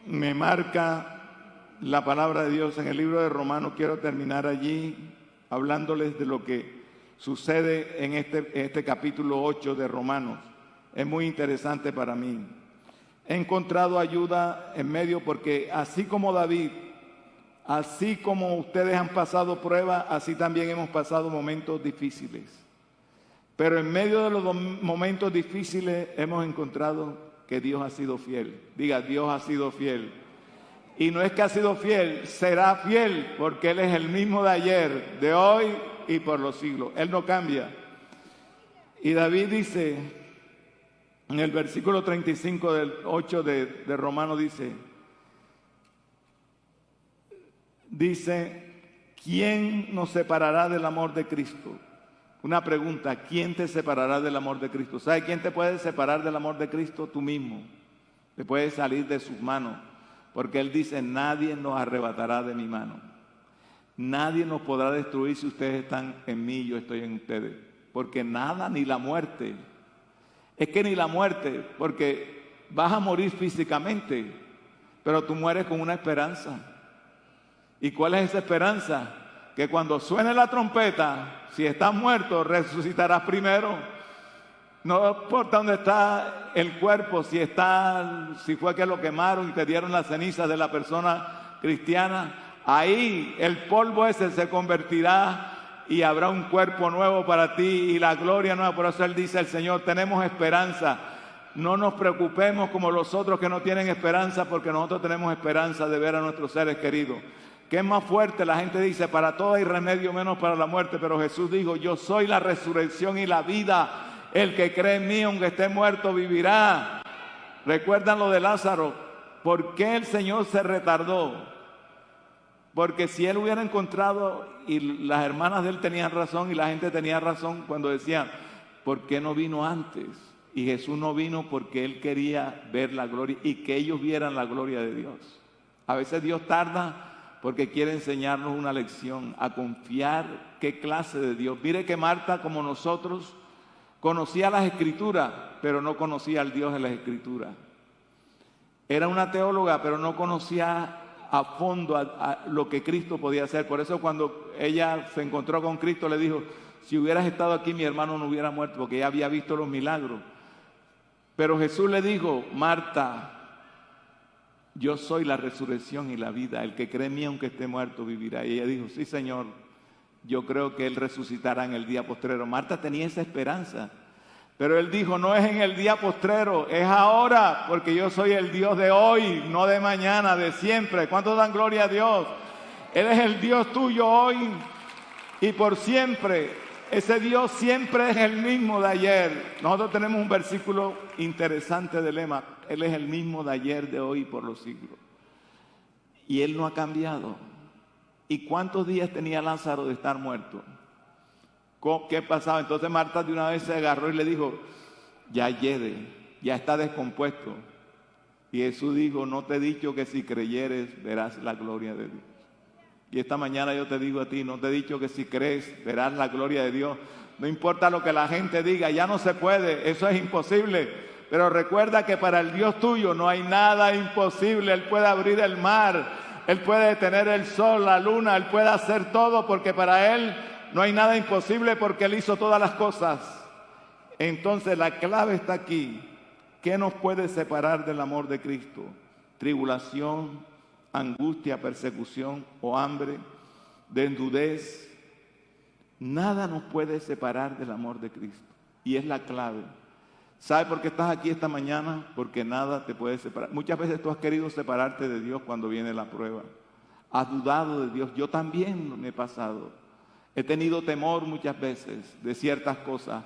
Speaker 1: Me marca la palabra de Dios en el libro de Romanos. Quiero terminar allí hablándoles de lo que sucede en este capítulo 8 de Romanos. Es muy interesante para mí. He encontrado ayuda en medio, porque así como David, así como ustedes han pasado pruebas, así también hemos pasado momentos difíciles. Pero en medio de los momentos difíciles hemos encontrado que Dios ha sido fiel. Diga, Dios ha sido fiel. Y no es que ha sido fiel, será fiel, porque Él es el mismo de ayer, de hoy y por los siglos. Él no cambia. Y David dice, en el versículo 35 del 8 de Romanos, dice, ¿quién nos separará del amor de Cristo? Una pregunta, ¿quién te separará del amor de Cristo? ¿Sabes quién te puede separar del amor de Cristo? Tú mismo. Te puedes salir de sus manos. Porque Él dice, nadie nos arrebatará de mi mano. Nadie nos podrá destruir si ustedes están en mí y yo estoy en ustedes. Porque nada, ni la muerte. Es que ni la muerte, porque vas a morir físicamente, pero tú mueres con una esperanza. ¿Y cuál es esa esperanza? Que cuando suene la trompeta, si estás muerto, resucitarás primero. No importa dónde está el cuerpo, si fue que lo quemaron y te dieron las cenizas de la persona cristiana, ahí el polvo ese se convertirá y habrá un cuerpo nuevo para ti y la gloria nueva. Por eso Él dice, el Señor, tenemos esperanza. No nos preocupemos como los otros que no tienen esperanza, porque nosotros tenemos esperanza de ver a nuestros seres queridos. ¿Qué es más fuerte? La gente dice, para todo hay remedio menos para la muerte, pero Jesús dijo, yo soy la resurrección y la vida. El que cree en mí, aunque esté muerto, vivirá. ¿Recuerdan lo de Lázaro? ¿Por qué el Señor se retardó? Porque si Él hubiera encontrado, y las hermanas de Él tenían razón y la gente tenía razón cuando decían, ¿por qué no vino antes? Y Jesús no vino porque Él quería ver la gloria y que ellos vieran la gloria de Dios. A veces Dios tarda porque quiere enseñarnos una lección, a confiar qué clase de Dios. Mire que Marta, como nosotros, conocía las Escrituras, pero no conocía al Dios de las Escrituras. Era una teóloga, pero no conocía a fondo a lo que Cristo podía hacer. Por eso cuando ella se encontró con Cristo le dijo, si hubieras estado aquí mi hermano no hubiera muerto, porque ella había visto los milagros. Pero Jesús le dijo, Marta, yo soy la resurrección y la vida, el que cree en mí aunque esté muerto vivirá. Y ella dijo, sí Señor, yo creo que Él resucitará en el día postrero. Marta tenía esa esperanza, pero Él dijo, no es en el día postrero, es ahora, porque yo soy el Dios de hoy, no de mañana, de siempre. ¿Cuántos dan gloria a Dios? Él es el Dios tuyo hoy y por siempre. Ese Dios siempre es el mismo de ayer. Nosotros tenemos un versículo interesante de lema. Él es el mismo de ayer, de hoy y por los siglos. Y Él no ha cambiado. ¿Y cuántos días tenía Lázaro de estar muerto? ¿Qué pasaba? Entonces Marta de una vez se agarró y le dijo, ya hiede, ya está descompuesto. Y Jesús dijo, no te he dicho que si creyeres verás la gloria de Dios. Y esta mañana yo te digo a ti, no te he dicho que si crees verás la gloria de Dios. No importa lo que la gente diga, ya no se puede, eso es imposible. Pero recuerda que para el Dios tuyo no hay nada imposible. Él puede abrir el mar, Él puede detener el sol, la luna, Él puede hacer todo porque para Él no hay nada imposible porque Él hizo todas las cosas. Entonces la clave está aquí. ¿Qué nos puede separar del amor de Cristo? Tribulación, angustia, persecución o hambre, desnudez. Nada nos puede separar del amor de Cristo. Y es la clave. ¿Sabe por qué estás aquí esta mañana? Porque nada te puede separar. Muchas veces tú has querido separarte de Dios cuando viene la prueba. Has dudado de Dios. Yo también me he pasado. He tenido temor muchas veces de ciertas cosas.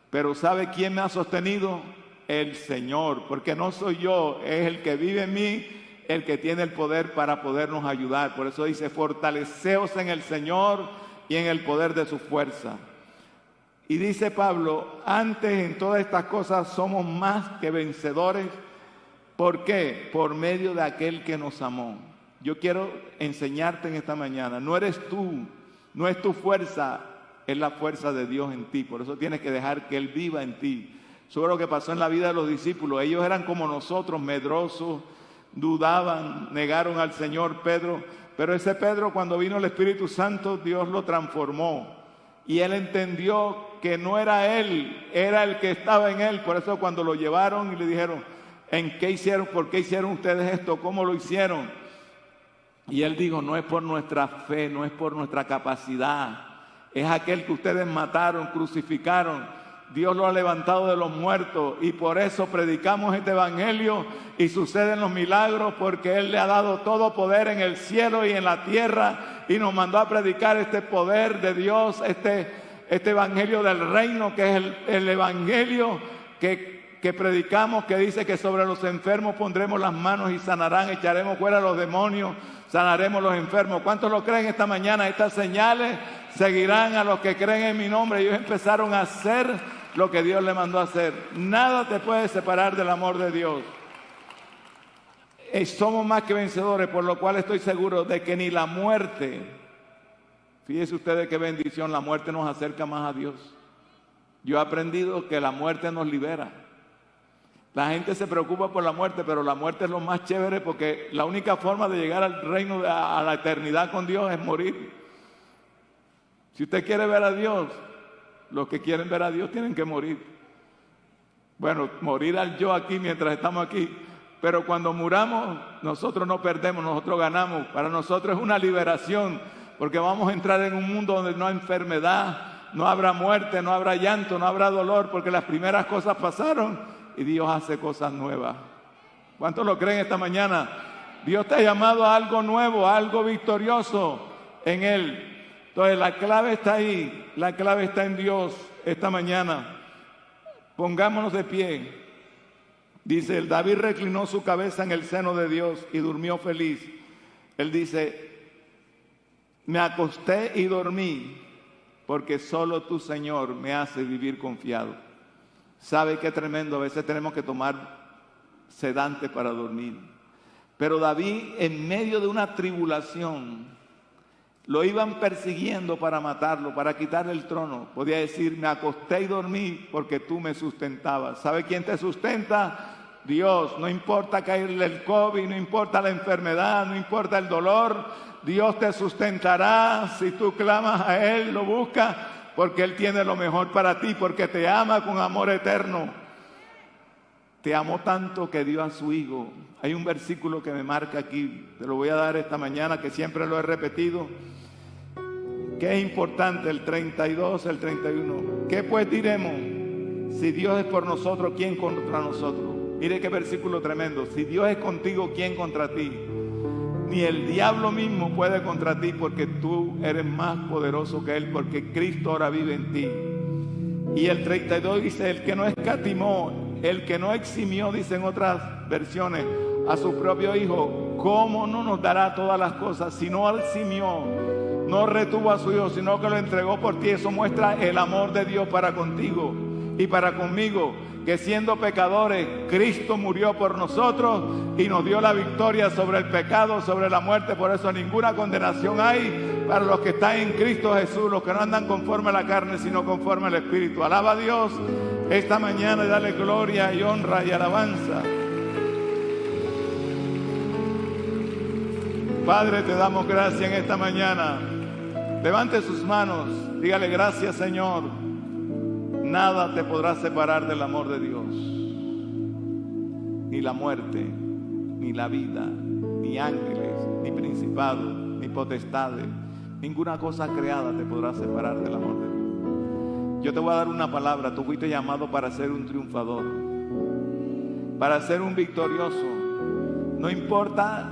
Speaker 1: Pero ¿sabe quién me ha sostenido? El Señor. Porque no soy yo, es el que vive en mí, el que tiene el poder para podernos ayudar. Por eso dice, fortaleceos en el Señor y en el poder de su fuerza. Y dice Pablo, antes en todas estas cosas somos más que vencedores. ¿Por qué? Por medio de aquel que nos amó. Yo quiero enseñarte en esta mañana, no eres tú, no es tu fuerza, es la fuerza de Dios en ti. Por eso tienes que dejar que Él viva en ti. Eso es lo que pasó en la vida de los discípulos. Ellos eran como nosotros, medrosos, dudaban, negaron al Señor. Pero ese Pedro, cuando vino el Espíritu Santo, Dios lo transformó. Y él entendió que no era él, era el que estaba en él. Por eso cuando lo llevaron y le dijeron, ¿en qué hicieron? ¿Por qué hicieron ustedes esto? ¿Cómo lo hicieron? Y él dijo, no es por nuestra fe, no es por nuestra capacidad. Es aquel que ustedes mataron, crucificaron. Dios lo ha levantado de los muertos y por eso predicamos este evangelio y suceden los milagros, porque Él le ha dado todo poder en el cielo y en la tierra y nos mandó a predicar este poder de Dios, este evangelio del reino, que es el evangelio que predicamos, que dice que sobre los enfermos pondremos las manos y sanarán, echaremos fuera a los demonios, sanaremos los enfermos. ¿Cuántos lo creen esta mañana? Estas señales seguirán a los que creen en mi nombre. Ellos empezaron a hacer lo que Dios le mandó a hacer. Nada te puede separar del amor de Dios. Somos más que vencedores, por lo cual estoy seguro de que ni la muerte, fíjense ustedes qué bendición, la muerte nos acerca más a Dios. Yo he aprendido que la muerte nos libera. La gente se preocupa por la muerte, pero la muerte es lo más chévere, porque la única forma de llegar al reino, a la eternidad con Dios, es morir. Si usted quiere ver a Dios, los que quieren ver a Dios tienen que morir. Bueno, morir al yo aquí mientras estamos aquí. Pero cuando muramos, nosotros no perdemos, nosotros ganamos. Para nosotros es una liberación, porque vamos a entrar en un mundo donde no hay enfermedad, no habrá muerte, no habrá llanto, no habrá dolor, porque las primeras cosas pasaron y Dios hace cosas nuevas. ¿Cuántos lo creen esta mañana? Dios te ha llamado a algo nuevo, a algo victorioso en Él. Entonces la clave está ahí, la clave está en Dios esta mañana. Pongámonos de pie. Dice, el David reclinó su cabeza en el seno de Dios y durmió feliz. Él dice, me acosté y dormí, porque solo tú, Señor, me haces vivir confiado. ¿Sabe qué tremendo? A veces tenemos que tomar sedantes para dormir. Pero David, en medio de una tribulación, lo iban persiguiendo para matarlo, para quitarle el trono. Podía decir, me acosté y dormí porque tú me sustentabas. ¿Sabe quién te sustenta? Dios. No importa caerle el COVID, no importa la enfermedad, no importa el dolor. Dios te sustentará si tú clamas a Él, lo buscas, porque Él tiene lo mejor para ti, porque te ama con amor eterno. Te amó tanto que dio a su Hijo. Hay un versículo que me marca aquí, te lo voy a dar esta mañana, que siempre lo he repetido, que es importante, el 32, el 31. ¿Qué pues diremos? Si Dios es por nosotros, ¿quién contra nosotros? Mire qué versículo tremendo. Si Dios es contigo, ¿quién contra ti? Ni el diablo mismo puede contra ti, porque tú eres más poderoso que él, porque Cristo ahora vive en ti. Y el 32 dice, el que no escatimó, el que no eximió, dicen otras versiones, a su propio Hijo, ¿cómo no nos dará todas las cosas? Si no eximió, no retuvo a su Hijo, sino que lo entregó por ti. Eso muestra el amor de Dios para contigo y para conmigo, que siendo pecadores, Cristo murió por nosotros y nos dio la victoria sobre el pecado, sobre la muerte. Por eso ninguna condenación hay para los que están en Cristo Jesús, los que no andan conforme a la carne, sino conforme al Espíritu. Alaba a Dios esta mañana y dale gloria y honra y alabanza. Padre, te damos gracias en esta mañana. Levante sus manos, dígale gracias, Señor. Nada te podrá separar del amor de Dios. Ni la muerte, ni la vida, ni ángeles, ni principados, ni potestades. Ninguna cosa creada te podrá separar del amor de Dios. Yo te voy a dar una palabra. Tú fuiste llamado para ser un triunfador, para ser un victorioso. No importa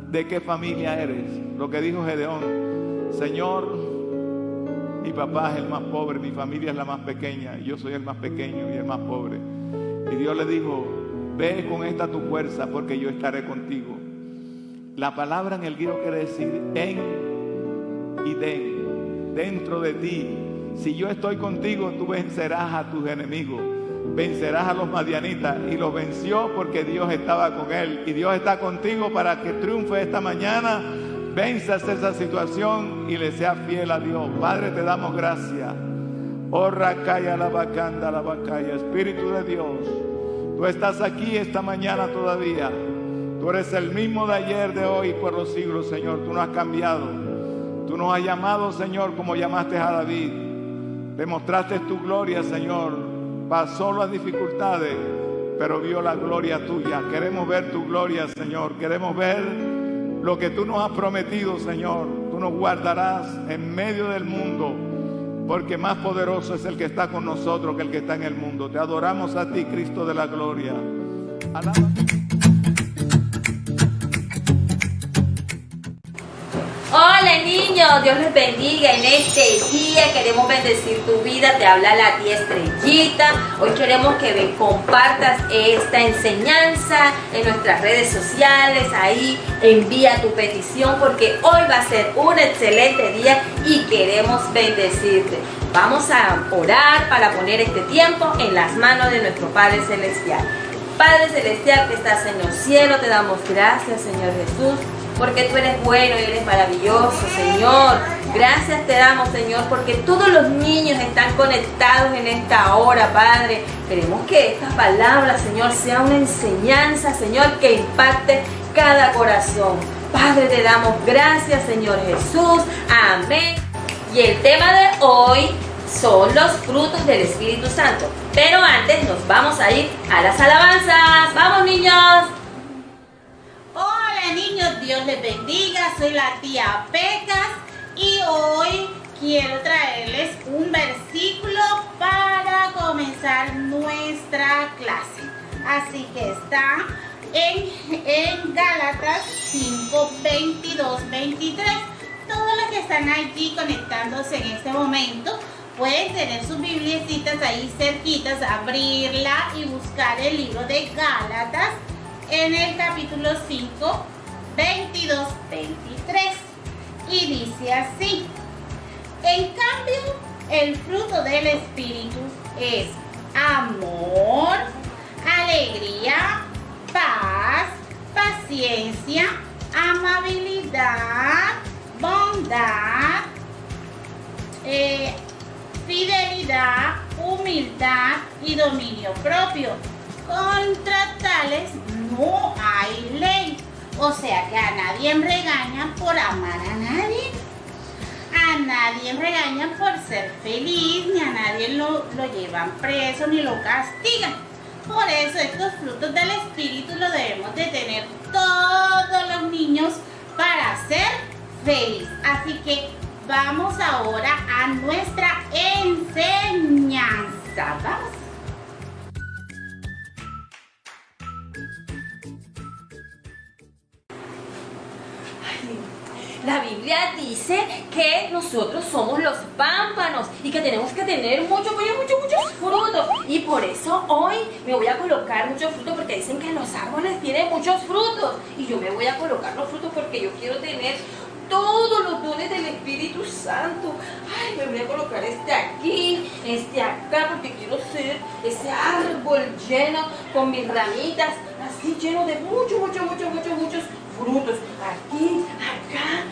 Speaker 1: de qué familia eres. Lo que dijo Gedeón, Señor, mi papá es el más pobre, mi familia es la más pequeña, y yo soy el más pequeño y el más pobre. Y Dios le dijo, ve con esta tu fuerza, porque yo estaré contigo. La palabra en el griego quiere decir en y dentro de ti. Si yo estoy contigo, tú vencerás a tus enemigos, vencerás a los madianitas. Y los venció porque Dios estaba con él. Y Dios está contigo para que triunfe esta mañana. Venzas esa situación y le seas fiel a Dios. Padre, te damos gracias. Oh, Rakaya la Bacanda, la Bacaya. Espíritu de Dios, tú estás aquí esta mañana todavía. Tú eres el mismo de ayer, de hoy y por los siglos, Señor. Tú no has cambiado. Tú nos has llamado, Señor, como llamaste a David. Demostraste tu gloria, Señor. Pasó las dificultades, pero vio la gloria tuya. Queremos ver tu gloria, Señor. Queremos ver lo que tú nos has prometido, Señor. Tú nos guardarás en medio del mundo, porque más poderoso es el que está con nosotros que el que está en el mundo. Te adoramos a ti, Cristo de la gloria. Alaba.
Speaker 2: Hola niños, Dios les bendiga. En este día queremos bendecir tu vida. Te habla la tía Estrellita. Hoy queremos que compartas esta enseñanza en nuestras redes sociales. Ahí envía tu petición, porque hoy va a ser un excelente día y queremos bendecirte. Vamos a orar para poner este tiempo en las manos de nuestro Padre Celestial. Padre Celestial que estás en los cielos, te damos gracias, Señor Jesús, porque tú eres bueno y eres maravilloso, Señor. Gracias te damos, Señor, porque todos los niños están conectados en esta hora, Padre. Queremos que esta palabra, Señor, sea una enseñanza, Señor, que impacte cada corazón. Padre, te damos gracias, Señor Jesús. Amén. Y el tema de hoy son los frutos del Espíritu Santo. Pero antes nos vamos a ir a las alabanzas. ¡Vamos, niños!
Speaker 3: Hola niños, Dios les bendiga, soy la tía Pecas y hoy quiero traerles un versículo para comenzar nuestra clase. Así que está en Gálatas 5, 22, 23. Todos los que están allí conectándose en este momento pueden tener sus bibliecitas ahí cerquitas, abrirla y buscar el libro de Gálatas en el capítulo 5, 22, 23. Y dice así: en cambio, el fruto del Espíritu es amor, alegría, paz, paciencia, amabilidad, bondad, fidelidad, humildad y dominio propio. Contra tales no hay ley. O sea que a nadie regañan por amar a nadie. A nadie regañan por ser feliz, ni a nadie lo llevan preso, ni lo castigan. Por eso estos frutos del Espíritu los debemos de tener todos los niños para ser feliz. Así que vamos ahora a nuestra enseñanza. Vamos.
Speaker 2: La Biblia dice que nosotros somos los pámpanos y que tenemos que tener muchos frutos. Y por eso hoy me voy a colocar muchos frutos, porque dicen que los árboles tienen muchos frutos. Y yo me voy a colocar los frutos porque yo quiero tener todos los dones del Espíritu Santo. Ay, me voy a colocar este aquí, este acá, porque quiero ser ese árbol lleno con mis ramitas, así lleno de muchos frutos. Aquí, acá.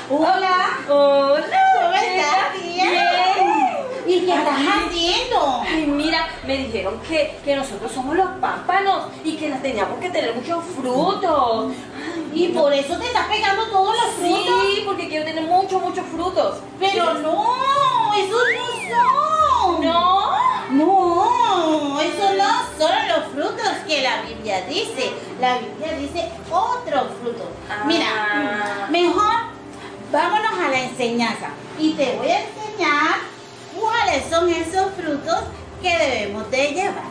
Speaker 3: Hola.
Speaker 2: Hola.
Speaker 3: ¿Cómo estás, tía?
Speaker 2: Bien.
Speaker 3: ¿Y qué estás haciendo?
Speaker 2: Ay, mira, me dijeron que nosotros somos los pámpanos y que teníamos que tener muchos frutos.
Speaker 3: ¿Y por eso te estás pegando todos los frutos?
Speaker 2: Sí, porque quiero tener muchos frutos.
Speaker 3: Pero no, esos no son.
Speaker 2: No.
Speaker 3: No, esos no son los frutos que la Biblia dice. La Biblia dice otros frutos. Mira, mejor vámonos a la enseñanza y te voy a enseñar cuáles son esos frutos que debemos de llevar.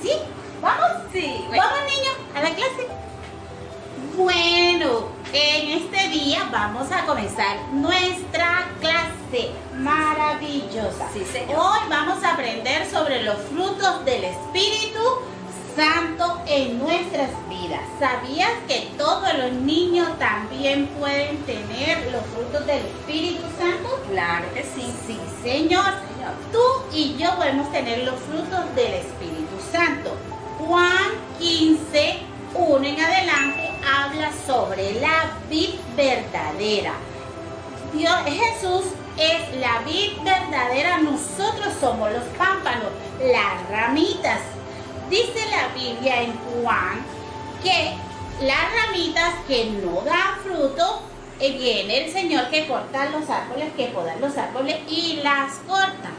Speaker 3: ¿Sí? ¿Vamos?
Speaker 2: Sí. Bueno.
Speaker 3: ¿Vamos, niños, a la clase? Bueno, en este día vamos a comenzar nuestra clase maravillosa.
Speaker 2: Sí, señor.
Speaker 3: Hoy vamos a aprender sobre los frutos del Espíritu Santo en nuestras vidas. ¿Sabías que todos los niños también pueden tener los frutos del Espíritu Santo?
Speaker 2: Claro que sí.
Speaker 3: Sí, señor. Tú y yo podemos tener los frutos del Espíritu Santo. Juan 15, 1 en adelante habla sobre la vid verdadera. Jesús es la vid verdadera, nosotros somos los pámpanos, las ramitas. Dice la Biblia en Juan que las ramitas que no dan fruto, viene el Señor que corta los árboles, que poda los árboles y las corta.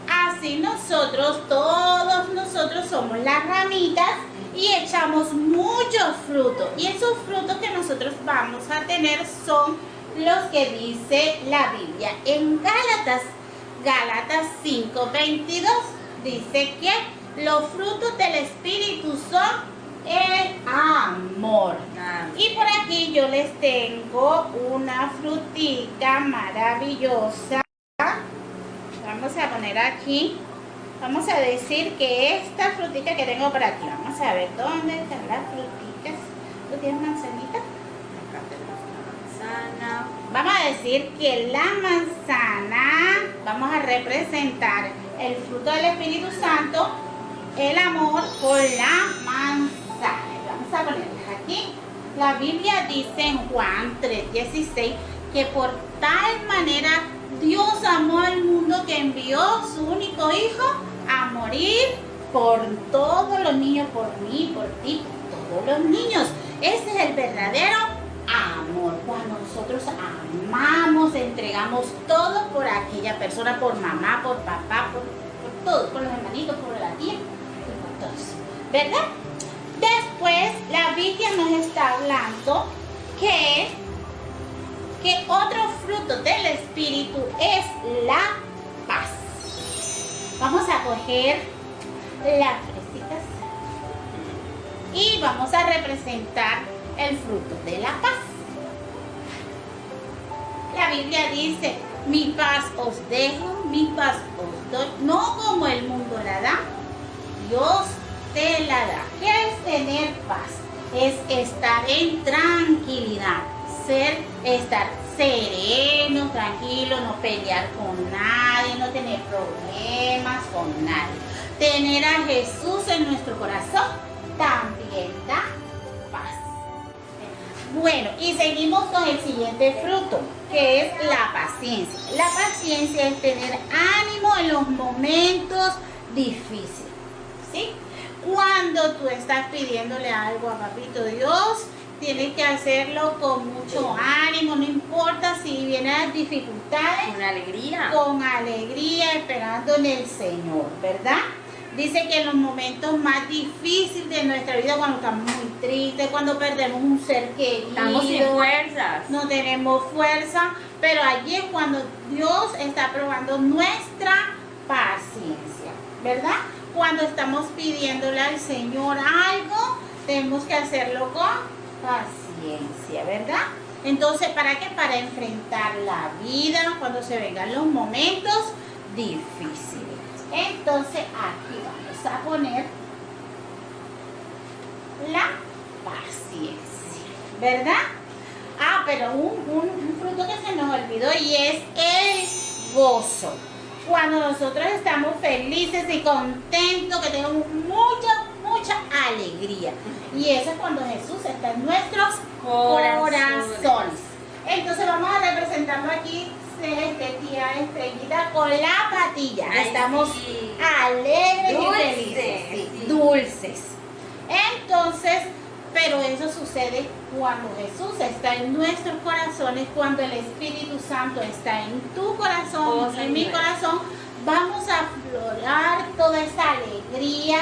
Speaker 3: Así nosotros, todos nosotros somos las ramitas y echamos muchos frutos. Y esos frutos que nosotros vamos a tener son los que dice la Biblia en Gálatas 5:22. Dice que los frutos del Espíritu son el amor. Y por aquí yo les tengo una frutita maravillosa. Vamos a poner aquí. Vamos a decir que esta frutita que tengo por aquí, vamos a ver dónde están las frutitas. ¿Tú tienes manzanita?
Speaker 2: Acá tenemos una manzana.
Speaker 3: Vamos a decir que la manzana, vamos a representar el fruto del Espíritu Santo, el amor, con la manzana. Vamos a ponerlas aquí. La Biblia dice en Juan 3:16 que por tal manera Dios amó al mundo que envió su único hijo a morir por todos los niños, por mí, por ti, por todos los niños. Ese es el verdadero amor. Cuando nosotros amamos, entregamos todo por aquella persona, por mamá, por papá, por todos, por los hermanitos, por la tía, por todos. ¿Verdad? Después la Biblia nos está hablando que otro fruto del Espíritu es la paz. Vamos a coger las fresitas y vamos a representar el fruto de la paz. La Biblia dice: mi paz os dejo, mi paz os doy, no como el mundo la da, Dios te la da. ¿Qué es tener paz? Es estar en tranquilidad, estar sereno, tranquilo, no pelear con nadie, no tener problemas con nadie. Tener a Jesús en nuestro corazón también da paz. Bueno, y seguimos con el siguiente fruto, que es la paciencia. La paciencia es tener ánimo en los momentos difíciles, ¿sí? Cuando tú estás pidiéndole algo a Papito Dios, tienes que hacerlo con mucho ánimo, no importa si vienen las dificultades.
Speaker 2: Con alegría.
Speaker 3: Con alegría, esperando en el Señor, ¿verdad? Dice que en los momentos más difíciles de nuestra vida, cuando estamos muy tristes, cuando perdemos un ser querido,
Speaker 2: Estamos sin fuerzas.
Speaker 3: no tenemos fuerza, pero allí es cuando Dios está probando nuestra paciencia, ¿verdad? Cuando estamos pidiéndole al Señor algo, tenemos que hacerlo con paciencia, ¿verdad? Entonces, ¿para qué? Para enfrentar la vida cuando se vengan los momentos difíciles. Entonces, aquí vamos a poner la paciencia, ¿verdad? Ah, pero un fruto que se nos olvidó y es el gozo. Cuando nosotros estamos felices y contentos, que tenemos mucha alegría. Y eso es cuando Jesús está en nuestros corazones. Entonces vamos a representarlo aquí, tía Estrellita, con la patilla.
Speaker 2: Ay,
Speaker 3: Estamos
Speaker 2: sí.
Speaker 3: alegres
Speaker 2: Dulces,
Speaker 3: y felices. Sí,
Speaker 2: sí.
Speaker 3: dulces. Entonces, pero eso sucede cuando Jesús está en nuestros corazones, cuando el Espíritu Santo está en tu corazón,
Speaker 2: Oh,
Speaker 3: en mi
Speaker 2: Señor.
Speaker 3: corazón. Vamos a aflorar toda esa alegría,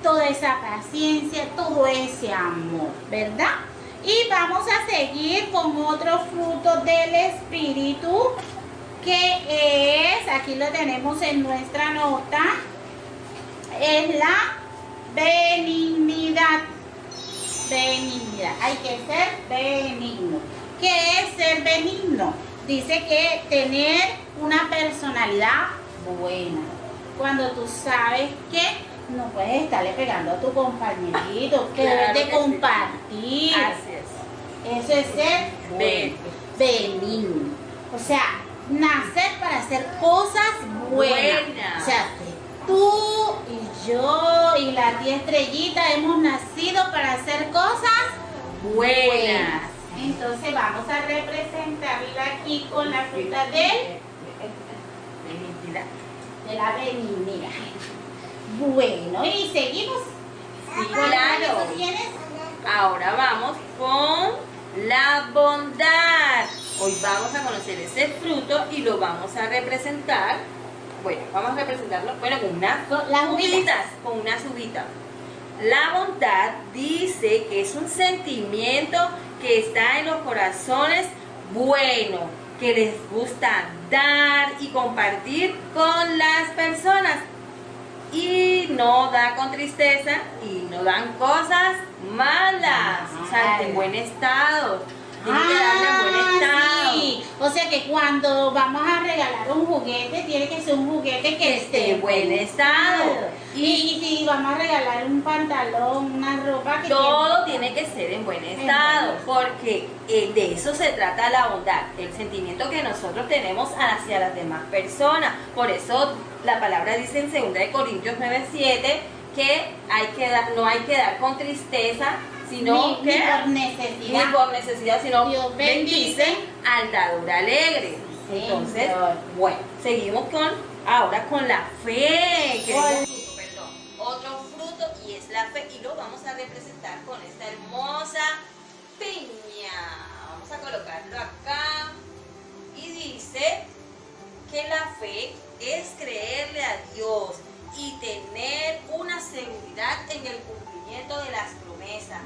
Speaker 3: toda esa paciencia, todo ese amor, ¿verdad? Y vamos a seguir con otro fruto del Espíritu, que es, aquí lo tenemos en nuestra nota, es la benignidad. Benignidad, hay que ser benigno. ¿Qué es ser benigno? Dice que tener una personalidad buena. Cuando tú sabes que no puedes estarle pegando a tu compañerito, que
Speaker 2: Claro
Speaker 3: debes de
Speaker 2: que sí.
Speaker 3: compartir.
Speaker 2: Así es.
Speaker 3: Eso es ser
Speaker 2: Ben-
Speaker 3: benigno. O sea, nacer para hacer cosas buenas.
Speaker 2: Buenas.
Speaker 3: O sea, tú y yo y la tía Estrellita hemos nacido para hacer cosas
Speaker 2: Buenas.
Speaker 3: Entonces vamos a representarla aquí con la fruta de la benignidad. Bueno, y seguimos.
Speaker 2: Sí,
Speaker 3: ¿Cuál
Speaker 2: claro.
Speaker 3: fruto tienes?
Speaker 2: Ahora vamos con la bondad. Hoy vamos a conocer ese fruto y lo vamos a representar. Bueno, vamos a representarlo con una
Speaker 3: Con las uvitas.
Speaker 2: con una uvita. La bondad dice que es un sentimiento que está en los corazones bueno, que les gusta dar y compartir con las personas. Y no da con tristeza y no dan cosas malas. O sea, en buen estado. Tiene que darle en buen estado.
Speaker 3: Sí. O sea que cuando vamos a regalar un juguete, tiene que ser un juguete que esté
Speaker 2: en buen estado.
Speaker 3: Y si vamos a regalar un pantalón, una ropa que
Speaker 2: Todo tiene que ser en buen estado, porque de eso se trata la bondad, el sentimiento que nosotros tenemos hacia las demás personas. Por eso la palabra dice en 2 Corintios 9:7 que no hay que dar con tristeza, sino
Speaker 3: ni
Speaker 2: que
Speaker 3: por necesidad.
Speaker 2: ni por necesidad, sino
Speaker 3: Dios bendice
Speaker 2: al dador alegre.
Speaker 3: Sí,
Speaker 2: Entonces,
Speaker 3: Señor.
Speaker 2: bueno, seguimos ahora con la fe. Que
Speaker 3: ¿Cuál?
Speaker 2: es otro fruto y es la fe, y lo vamos a representar con esta hermosa piña. Vamos a colocarlo acá y dice que la fe es creerle a Dios y tener una seguridad en el cumplimiento de las promesas,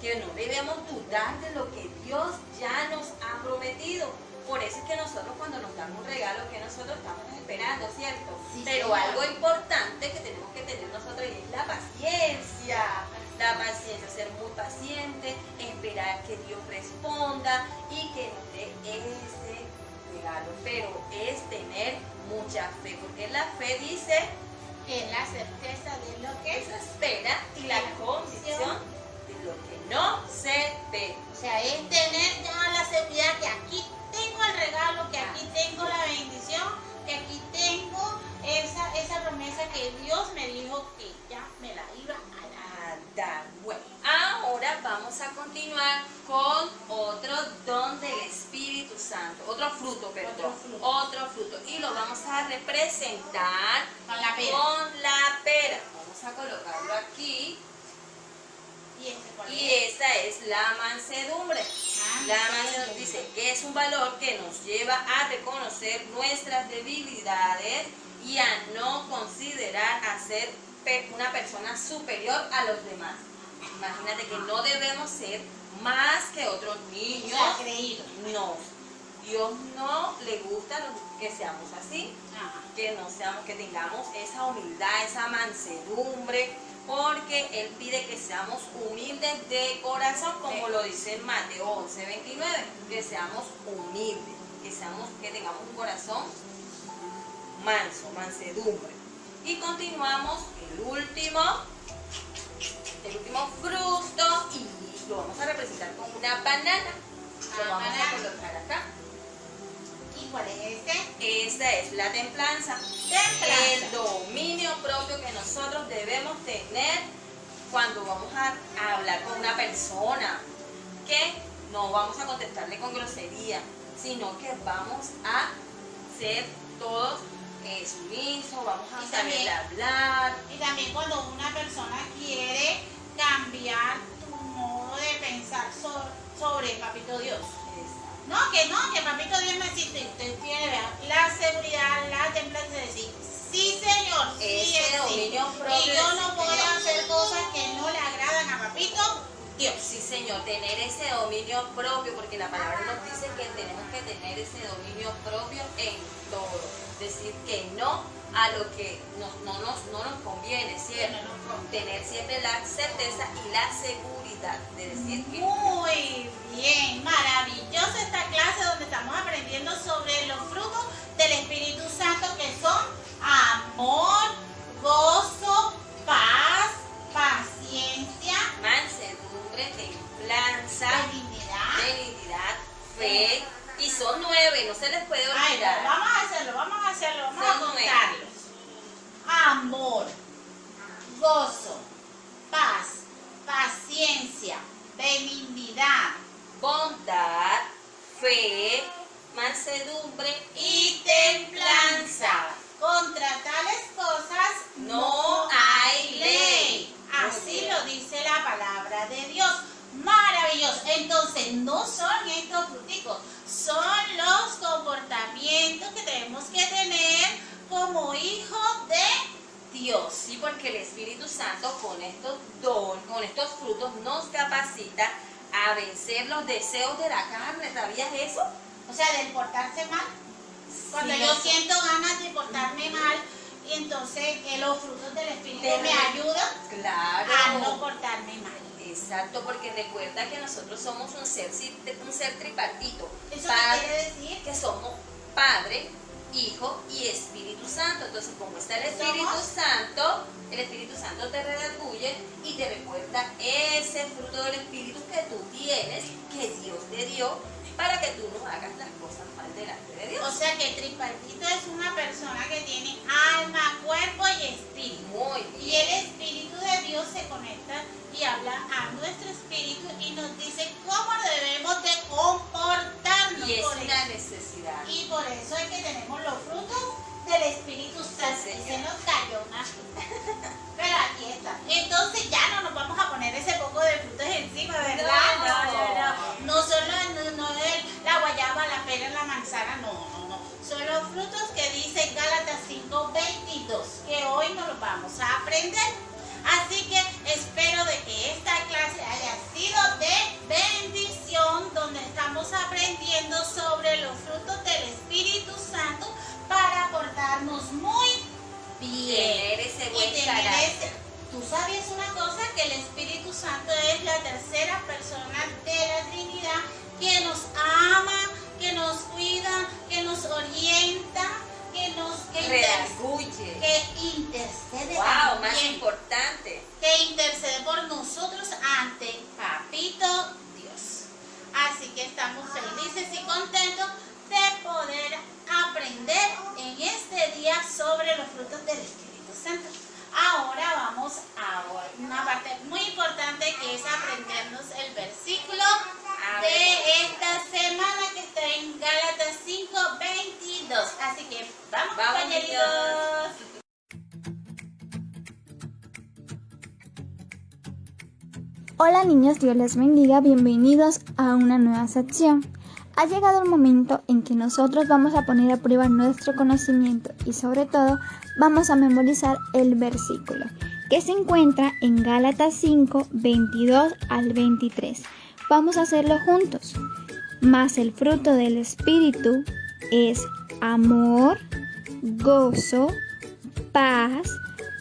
Speaker 2: que no debemos dudar de lo que Dios ya nos ha prometido. Por eso es que nosotros, cuando nos dan un regalo, que nosotros estamos esperando, ¿cierto?
Speaker 3: Sí,
Speaker 2: Pero
Speaker 3: señor.
Speaker 2: algo importante que tenemos que tener nosotros es la paciencia. La paciencia, ser muy paciente, esperar que Dios responda y que nos dé ese regalo. Pero es tener mucha fe, porque la fe dice
Speaker 3: Que es la certeza de lo que
Speaker 2: se espera y la convicción de lo que no se ve.
Speaker 3: O sea, es tener ya la seguridad que aquí tengo el regalo, que aquí tengo la bendición, que aquí tengo esa promesa que Dios me dijo que ya me la iba a dar.
Speaker 2: Bueno, ahora vamos a continuar con otro don del Espíritu Santo, otro fruto, perdón, otro fruto, y lo vamos a representar
Speaker 3: Con la pera.
Speaker 2: con la pera. Vamos a colocarlo aquí. Y esa es la mansedumbre. La mansedumbre dice que es un valor que nos lleva a reconocer nuestras debilidades y a no considerar a ser una persona superior a los demás. Imagínate que no debemos ser más que otros niños.
Speaker 3: Creído.
Speaker 2: No. Dios no le gusta que seamos así, que tengamos esa humildad, esa mansedumbre, porque Él pide que seamos humildes de corazón, como lo dice en Mateo 11:29, que seamos humildes, que tengamos un corazón manso, mansedumbre. Y continuamos el último fruto, y lo vamos a representar con una banana. Lo vamos a colocar acá.
Speaker 3: ¿Y cuál es este?
Speaker 2: Esta es la templanza. El dominio propio que nosotros debemos tener cuando vamos a hablar con una persona, que no vamos a contestarle con grosería, sino que vamos a ser todos sumisos, vamos a saber hablar.
Speaker 3: Y también cuando una persona quiere cambiar tu modo de pensar sobre Papito Dios. No, que Papito Dios me existe. Usted tiene la seguridad, la templanza de decir, sí Señor, sí
Speaker 2: Ese dominio propio.
Speaker 3: Y yo no voy a hacer cosas que no le agradan a Papito Dios.
Speaker 2: Sí, Señor, tener ese dominio propio, porque la palabra nos dice que tenemos que tener ese dominio propio en todo. Decir que no a lo que no nos conviene, ¿cierto? Tener siempre la certeza y la seguridad de decir que
Speaker 3: Muy bien, maravillosa esta clase donde estamos aprendiendo sobre los frutos del Espíritu Santo, que son amor, gozo, paz, paciencia,
Speaker 2: mansedumbre, templanza, benignidad, fe, y son 9, no se les puede olvidar.
Speaker 3: Vamos a hacerlo, vamos a contarlos. Amor, gozo, paz, paciencia, benignidad,
Speaker 2: Bondad, fe, mansedumbre
Speaker 3: y templanza. Contra tales cosas
Speaker 2: no hay ley.
Speaker 3: Así lo dice la palabra de Dios. Maravilloso. Entonces, no son estos fruticos, son los comportamientos que tenemos que tener como hijos de Dios.
Speaker 2: Sí, porque el Espíritu Santo con estos frutos nos capacita a vencer los deseos de la carne. ¿Sabías eso?
Speaker 3: O sea, del portarse mal. Cuando
Speaker 2: Sí,
Speaker 3: yo siento ganas de portarme mal, y entonces los frutos del Espíritu me ayudan
Speaker 2: Claro.
Speaker 3: a no portarme mal.
Speaker 2: Exacto, porque recuerda que nosotros somos un ser tripartito.
Speaker 3: ¿Eso qué quiere decir?
Speaker 2: Que somos Padre, Hijo y Espíritu Santo. Entonces, como está el Espíritu Santo te redarguye y te recuerda ese fruto del Espíritu que tú tienes, que Dios te dio, para que tú no hagas las cosas mal delante de Dios.
Speaker 3: O sea que tripartito es una persona que tiene alma, cuerpo y espíritu.
Speaker 2: Muy
Speaker 3: Y
Speaker 2: bien.
Speaker 3: el Espíritu de Dios se conecta y habla a nuestro espíritu y nos dice cómo debemos de comportarnos.
Speaker 2: Y es
Speaker 3: por
Speaker 2: una
Speaker 3: eso.
Speaker 2: necesidad.
Speaker 3: Y por eso es que tenemos los frutos del Espíritu Santo.
Speaker 2: Sí,
Speaker 3: Y se
Speaker 2: señor.
Speaker 3: nos cayó una fruta. Pero aquí está. Entonces ya no nos vamos a poner ese poco de frutos encima, ¿verdad?
Speaker 2: No.
Speaker 3: No solo la guayaba, la pera, la manzana, no. Son los frutos que dice Gálatas 5:22, que hoy nos los vamos a aprender. Así que espero de que esta clase haya sido de bendición, donde estamos aprendiendo sobre los frutos del Espíritu Santo para portarnos muy bien.
Speaker 2: Tener ese
Speaker 3: Y
Speaker 2: buen
Speaker 3: tener
Speaker 2: carácter.
Speaker 3: ¿Tú sabías una cosa? Que el Espíritu Santo es la tercera persona de la Trinidad, que nos ama, que nos cuida, que nos orienta, que nos
Speaker 4: Hola niños, Dios les bendiga, bienvenidos a una nueva sección. Ha llegado el momento en que nosotros vamos a poner a prueba nuestro conocimiento y sobre todo vamos a memorizar el versículo que se encuentra en Gálatas 5, 22 al 23. Vamos a hacerlo juntos. Mas el fruto del Espíritu es amor, gozo, paz,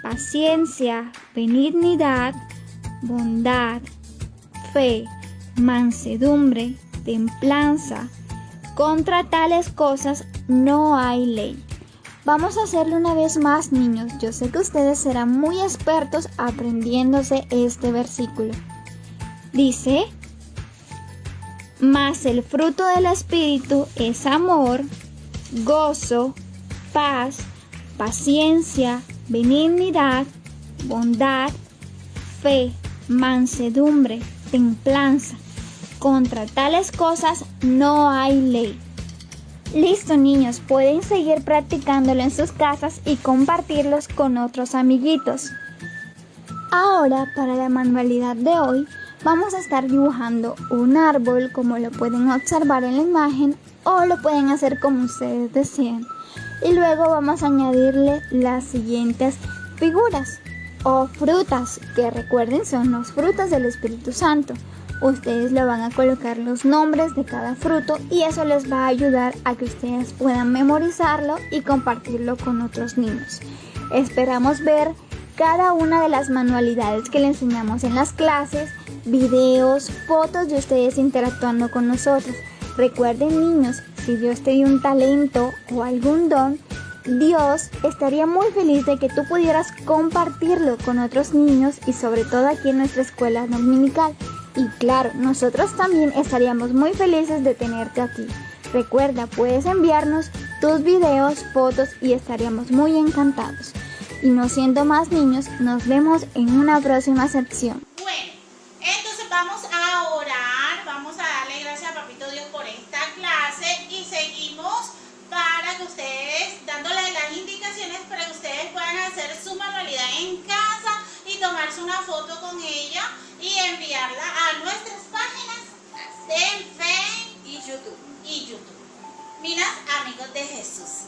Speaker 4: paciencia, benignidad, bondad, fe, mansedumbre, templanza. Contra tales cosas no hay ley. Vamos a hacerlo una vez más, niños. Yo sé que ustedes serán muy expertos aprendiéndose este versículo. Dice: mas el fruto del Espíritu es amor, gozo, paz, paciencia, benignidad, bondad, fe, mansedumbre, templanza. Contra tales cosas no hay ley. Listo, niños, pueden seguir practicándolo en sus casas y compartirlos con otros amiguitos. Ahora, para la manualidad de hoy, vamos a estar dibujando un árbol, como lo pueden observar en la imagen, o lo pueden hacer como ustedes deseen. Y luego vamos a añadirle las siguientes figuras o frutas, que recuerden son los frutos del Espíritu Santo. Ustedes le van a colocar los nombres de cada fruto y eso les va a ayudar a que ustedes puedan memorizarlo y compartirlo con otros niños. Esperamos ver cada una de las manualidades que le enseñamos en las clases, videos, fotos de ustedes interactuando con nosotros. Recuerden, niños, si Dios te dio un talento o algún don, Dios estaría muy feliz de que tú pudieras compartirlo con otros niños y sobre todo aquí en nuestra escuela dominical. Y claro, nosotros también estaríamos muy felices de tenerte aquí. Recuerda, puedes enviarnos tus videos, fotos y estaríamos muy encantados. Y no siendo más, niños, nos vemos en una próxima sección.
Speaker 3: Bueno, entonces vamos a orar, vamos a darle gracias a Papito Dios por esta clase y seguimos para que ustedes, dándole las indicaciones para que ustedes puedan hacer su manualidad en casa y tomarse una foto con ella y enviarla a nuestras páginas de Facebook y YouTube. Mira, amigos de Jesús.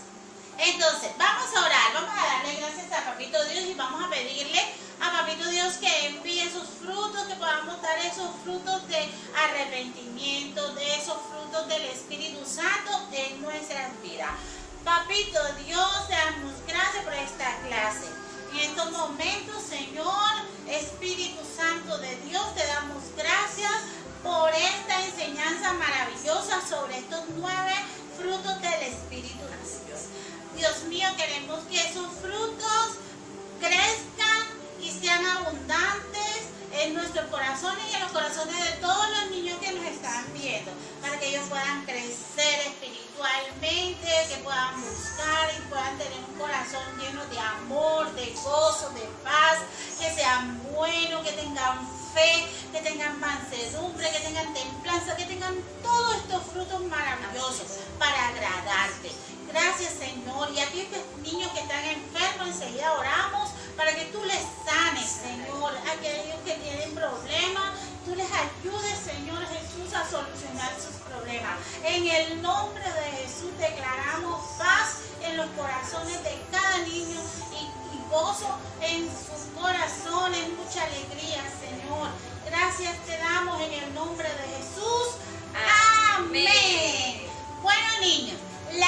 Speaker 3: Entonces, vamos a orar, vamos a darle gracias a Papito Dios y vamos a pedirle a Papito Dios que envíe esos frutos, que podamos dar esos frutos de arrepentimiento, de esos frutos del Espíritu Santo en nuestras vidas. Papito Dios, te damos gracias por esta clase. En estos momentos, Señor, Espíritu Santo de Dios, te damos gracias por esta enseñanza maravillosa sobre estos 9 frutos del Espíritu de Dios. Dios mío, queremos que esos frutos crezcan y sean abundantes en nuestros corazones y en los corazones de todos los niños que nos están viendo, para que ellos puedan crecer espiritualmente, que puedan buscar y puedan tener un corazón lleno de amor, de gozo, de paz, que sean buenos, que tengan fe, que tengan mansedumbre, que tengan templanza, que tengan todos estos frutos maravillosos para agradarte. Gracias, Señor. Y a ti, estos niños que están enfermos, enseguida oramos para que tú les sanes, Señor. A aquellos que tienen problemas, tú les ayudes, Señor Jesús, a solucionar sus problemas. En el nombre de Jesús declaramos paz en los corazones de cada niño y gozo en sus corazones, mucha alegría, Señor. Gracias te damos en el nombre de Jesús. Amén. Bueno, niños, la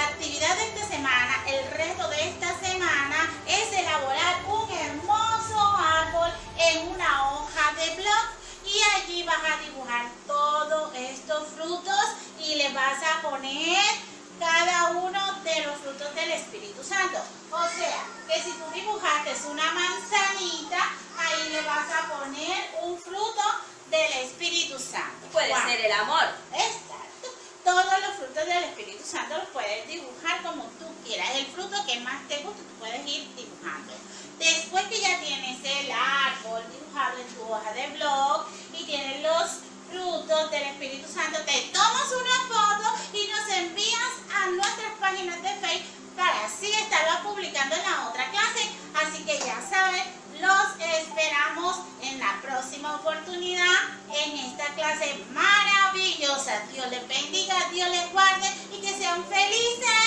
Speaker 3: actividad de esta semana, el reto de esta semana es elaborar un hermoso árbol en una hoja de blog y allí vas a dibujar todos estos frutos y le vas a poner cada uno de los frutos del Espíritu Santo. O sea, que si tú dibujaste una manzanita, ahí le vas a poner un fruto del Espíritu Santo.
Speaker 2: Puede ser el amor.
Speaker 3: Exacto. Todos los frutos del Espíritu Santo los puedes dibujar como tú quieras. El fruto que más te guste, tú puedes ir dibujando. Después que ya tienes el árbol dibujado en tu hoja de blog y tienes los frutos del Espíritu Santo, te tomas una foto y nos envías a nuestras páginas de Facebook para así estarlo publicando en la otra clase. Así que ya saben, los esperamos en la próxima oportunidad en esta clase maravillosa. Dios les bendiga, Dios les guarde y que sean felices.